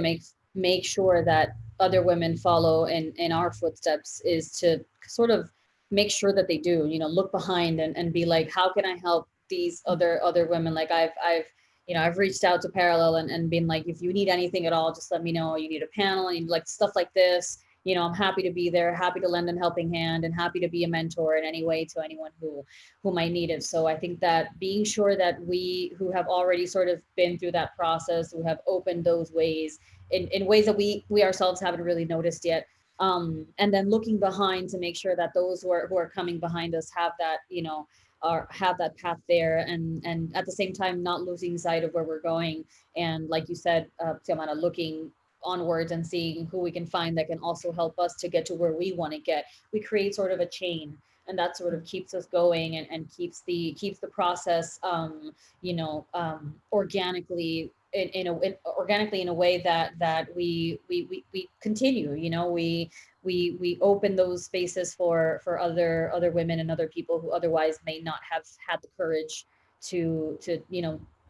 make sure that other women follow in our footsteps is to sort of make sure that they do, look behind and be like, how can I help these other women? Like I've reached out to Parallel and been like, if you need anything at all, just let me know. You need a panel and like stuff like this. I'm happy to be there, happy to lend a helping hand, and happy to be a mentor in any way to anyone who might need it. So I think that being sure that we who have already sort of been through that process, who have opened those ways in ways that we ourselves haven't really noticed yet, and then looking behind to make sure that those who are coming behind us have that, or have that path there, and at the same time not losing sight of where we're going. And like you said, Xiomara, looking onwards and seeing who we can find that can also help us to get to where we want to get. We create sort of a chain, and that sort of keeps us going, and keeps the process, organically organically in a way that we continue. We open those spaces for other women and other people who otherwise may not have had the courage to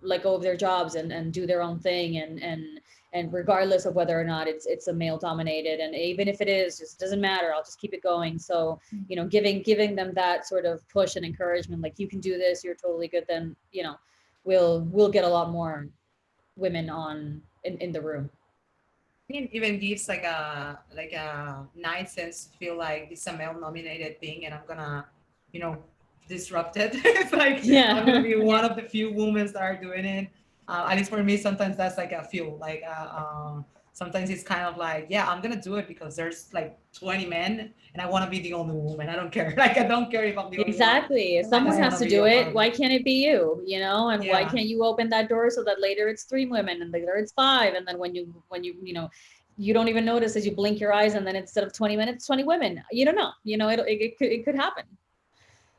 let go of their jobs and do their own thing, and regardless of whether or not it's a male dominated, and even if it is, just doesn't matter, I'll just keep it going. So giving them that sort of push and encouragement, like, you can do this, you're totally good, then we'll get a lot more women on in the room. It even gives like a nice sense to feel like it's a male nominated thing, and I'm gonna, you know, disrupt it. It's like I'm gonna be one of the few women that are doing it. At least for me, sometimes that's like a feel like sometimes it's kind of like, yeah, I'm gonna do it because there's like 20 men and I want to be the only woman. I don't care. Like I don't care if I'm the only Exactly. If one. someone I has just to wanna be do a it, part why of it. can't it be you? And why Yeah, can't you open that door so that later it's 3 women and later it's 5, and then when you you don't even notice as you blink your eyes, and then instead of 20 minutes, 20 women. You don't know. It could happen.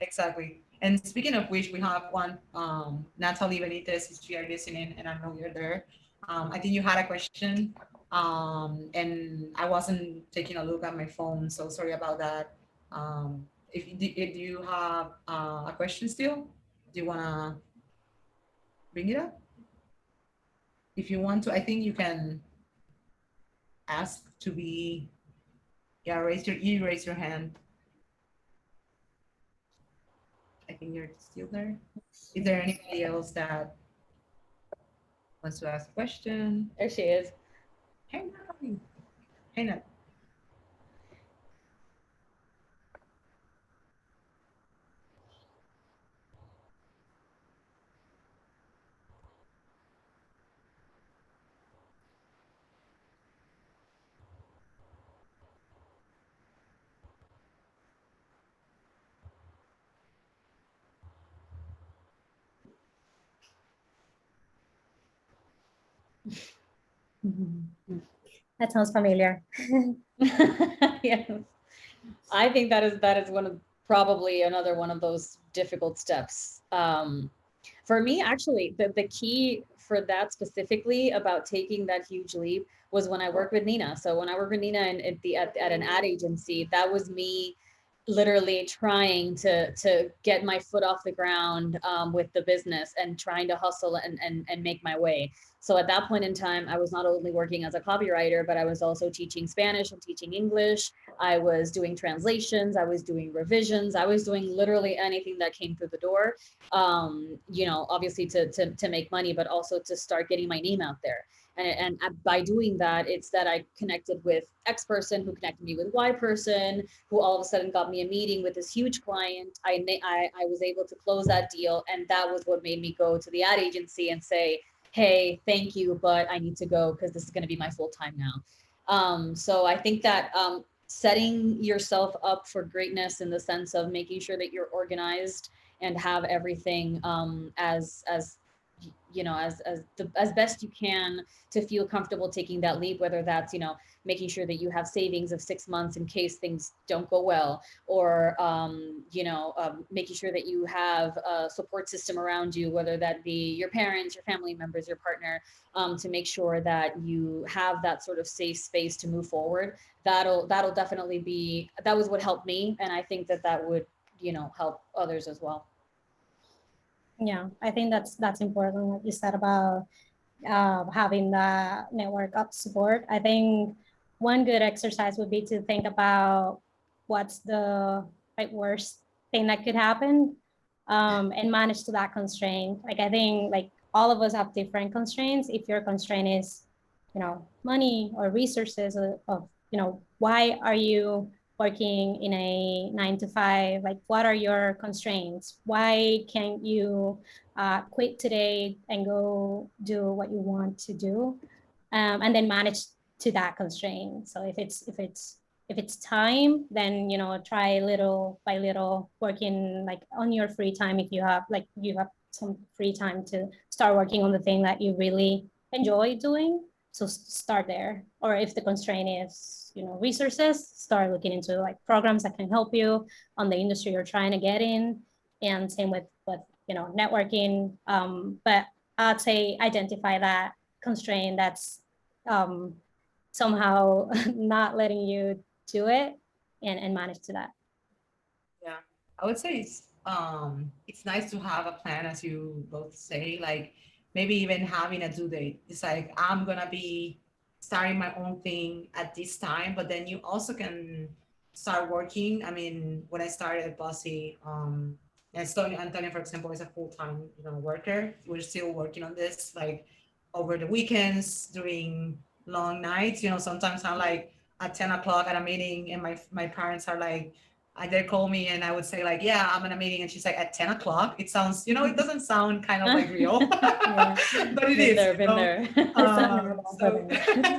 exactly. And speaking of which, we have one, Natalie Benitez, if you are listening, and I know you're there. I think you had a question, and I wasn't taking a look at my phone, so sorry about that. If you have a question still, do you want to bring it up? If you want to, I think you can ask to be, yeah, raise your hand. I think you're still there. Is there anybody else that wants to ask a question? There she is. Hey, Natalie. Hey, Nat. That sounds familiar. Yes. I think that is one of probably another one of those difficult steps. For me, actually, the key for that specifically about taking that huge leap was when I worked with Nina. So when I worked with Nina at an ad agency, that was me literally trying to get my foot off the ground, with the business, and trying to hustle and make my way. So at that point in time, I was not only working as a copywriter, but I was also teaching Spanish and teaching English. I was doing translations, I was doing revisions, I was doing literally anything that came through the door, obviously to make money, but also to start getting my name out there. And by doing that, it's that I connected with X person who connected me with Y person, who all of a sudden got me a meeting with this huge client. I was able to close that deal, and that was what made me go to the ad agency and say, hey, thank you, but I need to go because this is going to be my full time now. So I think that, setting yourself up for greatness in the sense of making sure that you're organized and have everything, as as best you can to feel comfortable taking that leap, whether that's making sure that you have savings of 6 months in case things don't go well, or making sure that you have a support system around you, whether that be your parents, your family members, your partner, to make sure that you have that sort of safe space to move forward. That'll definitely be, that was what helped me, and I think that would help others as well. Yeah, I think that's important, what you said about having the network of support. I think one good exercise would be to think about what's the like worst thing that could happen, and manage to that constraint. Like I think like all of us have different constraints. If your constraint is, you know, money or resources of, you know, why are you working in a 9 to 5? Like, what are your constraints? Why can't you quit today and go do what you want to do, and then manage to that constraint? So if it's time, then, you know, try little by little, working like on your free time. If you have some free time, to start working on the thing that you really enjoy doing. So start there. Or if the constraint is, you know, resources, start looking into like programs that can help you on the industry you're trying to get in. And same with you know, networking. But I'd say identify that constraint that's somehow not letting you do it, and manage to that. Yeah, I would say it's nice to have a plan, as you both say, like maybe even having a due date. It's like I'm gonna be starting my own thing at this time, but then you also can start working. I mean, when I started at Buzzzy, and Antonio, for example, is a full-time, you know, worker. We're still working on this, like over the weekends, during long nights. You know, sometimes I'm like at 10 o'clock at a meeting, and my parents are like, they call me and I would say like, yeah, I'm in a meeting, and she's like, at 10 o'clock. It sounds, you know, it doesn't sound kind of like real, Yeah. but it Been is. there, You been know? there. So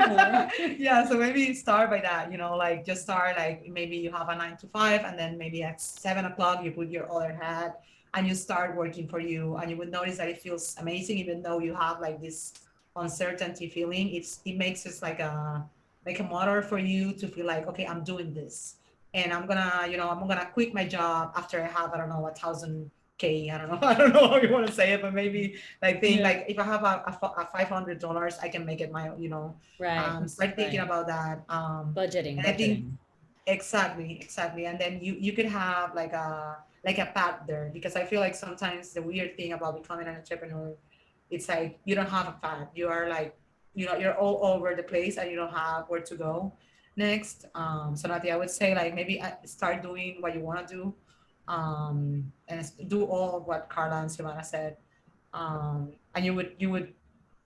Yeah. yeah, so maybe start by that, you know, like just start like maybe you have a 9 to 5, and then maybe at 7 o'clock you put your other hat and you start working for you, and you would notice that it feels amazing, even though you have like this uncertainty feeling. It makes it like a motor for you to feel like, okay, I'm doing this, and I'm gonna, you know, I'm gonna quit my job after I have, I don't know, 1,000K. I don't know, I don't know how you want to say it, but maybe like think Yeah. like if I have a $500, I can make it my, you know, Right. start thinking Right. about that. Budgeting, And I think budgeting. exactly, and then you could have like a path there, because I feel like sometimes the weird thing about becoming an entrepreneur, it's like you don't have a path. You are like, you know, you're all over the place and you don't have where to go next. So Nadia, I would say like maybe start doing what you want to do, and do all of what Carla and Xiomara said. And you would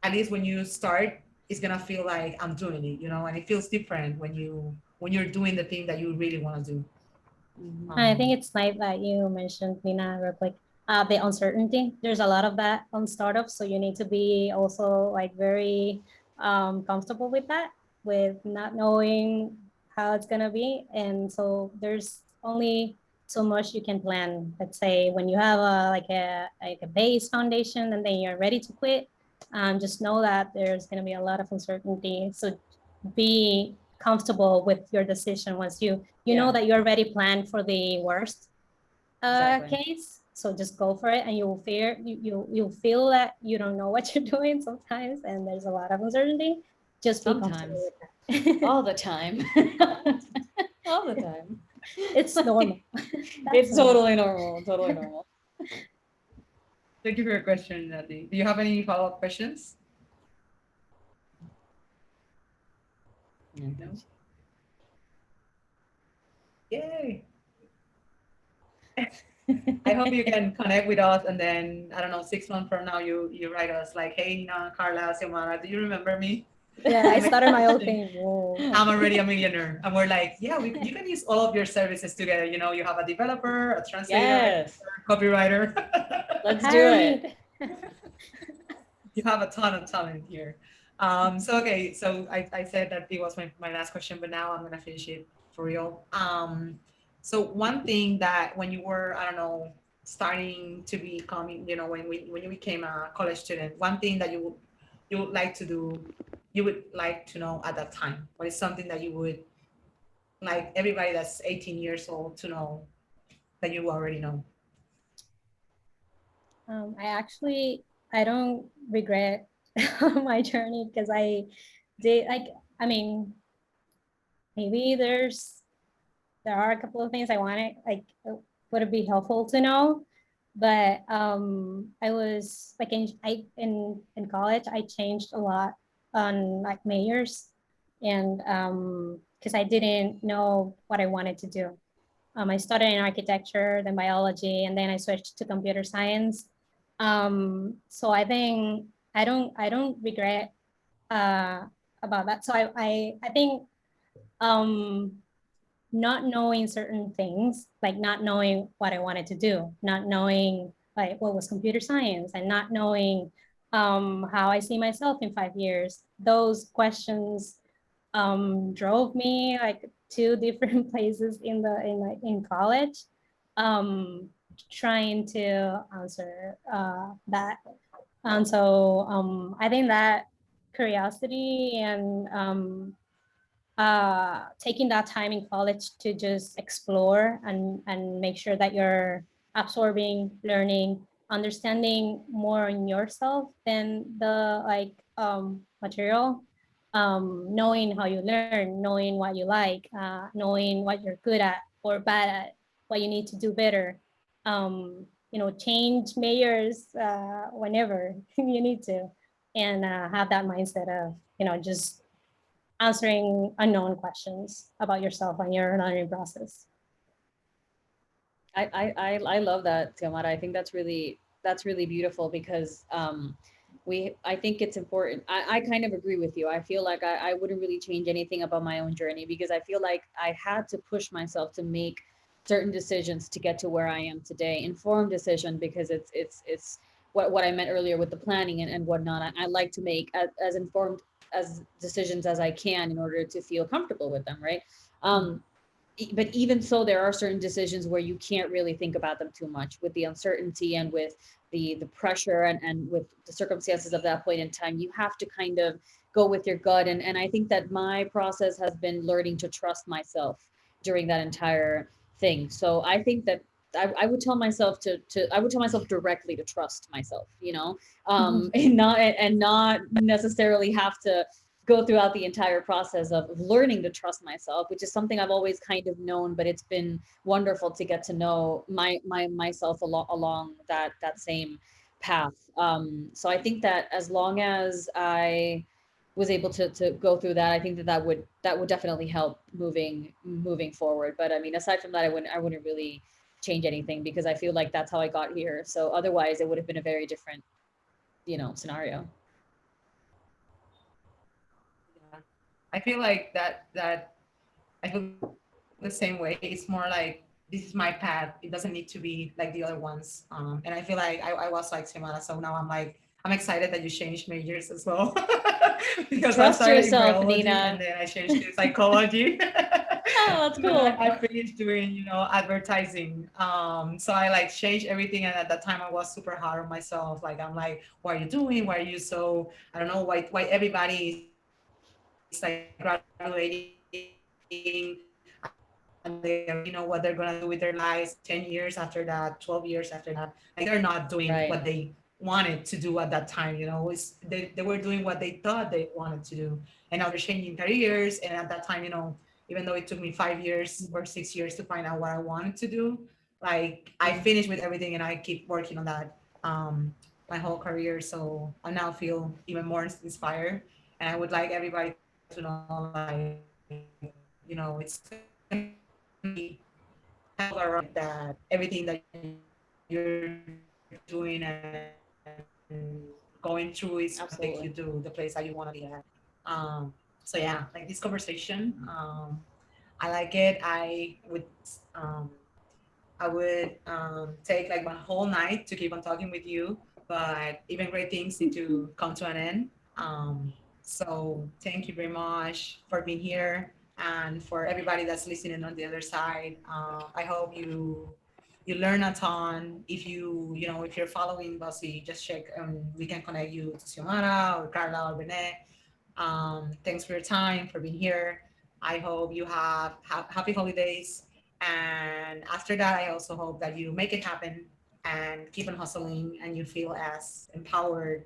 at least when you start, it's gonna feel like I'm doing it, you know, and it feels different when you're doing the thing that you really want to do. Mhm. I think it's nice that you mentioned, Nina, real quick, the uncertainty. There's a lot of that on startups, so you need to be also like very comfortable with that, with not knowing how it's gonna be. And so there's only so much you can plan. Let's say when you have a base foundation, and then you're ready to quit, just know that there's gonna be a lot of uncertainty. So be comfortable with your decision once you know Yeah. that you already planned for the worst Exactly. case. So just go for it, and you'll feel that you don't know what you're doing sometimes, and there's a lot of uncertainty. Just be comfortable Sometimes. with that. All the time. All the time. It's normal. It's normal. totally normal. Totally normal. Thank you for your question, Natalie. Do you have any follow-up questions? No. Yay. I hope you can connect with us, and then I don't know, 6 months from now, you write us like, hey, Nina, Carla, Xiomara, do you remember me? Yeah, I started my own thing. Whoa. I'm already a millionaire, and we're like, yeah, you can use all of your services together. You know, you have a developer, a translator, Yes. copywriter. Let's do Hire it. me. You have a ton of talent here. So okay, so I said that it was my last question, but now I'm gonna finish it for real. So one thing that when you were, I don't know, starting to becoming, you know, when you became a college student, one thing that you would like to do, you would like to know at that time, what is something that you would like everybody that's 18 years old to know that you already know? I don't regret my journey, because I did like, I mean, maybe there are a couple of things I wanted, like, would it be helpful to know? But I was like in college, I changed a lot on like majors, and because I didn't know what I wanted to do. I studied in architecture, then biology, and then I switched to computer science. So I think I don't regret uh, about that. So I think um, not knowing certain things, like not knowing what I wanted to do, not knowing like what was computer science, and not knowing how I see myself in 5 years. Those questions drove me like to different places in college, um, trying to answer that. And so I think that curiosity and taking that time in college to just explore and make sure that you're absorbing, learning, understanding more in yourself than the like material, knowing how you learn, knowing what you like, knowing what you're good at or bad at, what you need to do better. Change majors whenever you need to, and have that mindset of just answering unknown questions about yourself and your learning process. I love that, Xiomara. I think that's really beautiful because I think it's important. I kind of agree with you. I feel like I wouldn't really change anything about my own journey because I feel like I had to push myself to make certain decisions to get to where I am today. Informed decision because it's what I meant earlier with the planning and whatnot. I like to make as informed as decisions as I can in order to feel comfortable with them, right? But even so, there are certain decisions where you can't really think about them too much with the uncertainty and with the pressure and with the circumstances of that point in time. You have to kind of go with your gut. And I think that my process has been learning to trust myself during that entire thing. So I think that I would tell myself I would tell myself directly to trust myself, and not necessarily have to go throughout the entire process of learning to trust myself, which is something I've always kind of known, but it's been wonderful to get to know myself along that same path. So I think that as long as I was able to go through that, I think that would definitely help moving forward. But I mean, aside from that, I wouldn't really change anything because I feel like that's how I got here. So otherwise, it would have been a very different, scenario. Yeah. I feel like that I feel the same way. It's more like this is my path. It doesn't need to be like the other ones. And I feel like I was like Xiomara, so now I'm like I'm excited that you changed majors as well. Because I Trust started in yourself, biology and Nina. then I changed to psychology. Oh, that's And then cool. I finished doing, advertising. So I like changed everything. And at that time I was super hard on myself. Like I'm like, what are you doing? Why are you so, I don't know why everybody is like graduating and they already know what they're gonna do with their lives 10 years after that, 12 years after that. Like they're not doing what they Right. wanted to do at that time, they were doing what they thought they wanted to do. And now they're changing careers. And at that time, even though it took me 5 years or 6 years to find out what I wanted to do, like I finished with everything and I keep working on that my whole career. So I now feel even more inspired. And I would like everybody to know, like, it's gonna be hell of a ride, that everything that you're doing and going through is gonna take you to the place that you want to be at. Absolutely. So yeah, like this conversation, I like it. Um, I would take like one whole night to keep on talking with you, but even great things need to come to an end. So thank you very much for being here and for everybody that's listening on the other side. I hope you learn a ton. If you're following Buzzzy, just check. We can connect you to Xiomara or Carla or Benet. Thanks for your time, for being here. I hope you have happy holidays. And after that, I also hope that you make it happen and keep on hustling and you feel as empowered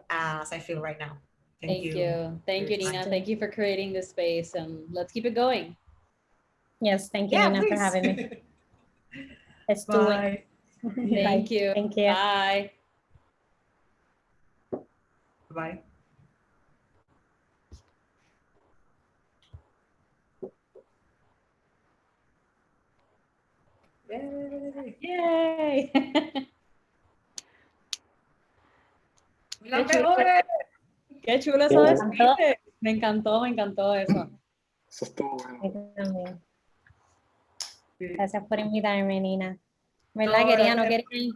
as I feel right now. Thank Thank you you. for Thank your you, Yes, Nina. time. Thank you for creating this space and let's keep it going. yes, thank you, Yeah, Nina, for please. having me. Let's do it. Bye. Yeah. Bye. Thank you. Thank you. Bye. Bye. Yay. Yay. Las Qué chulo. mejores. Qué chulo Qué eso bueno. me encantó eso. Eso estuvo bueno. Yo también. Sí. Gracias por invitarme, Nina. No, ¿Verdad? Quería, no gracias. quería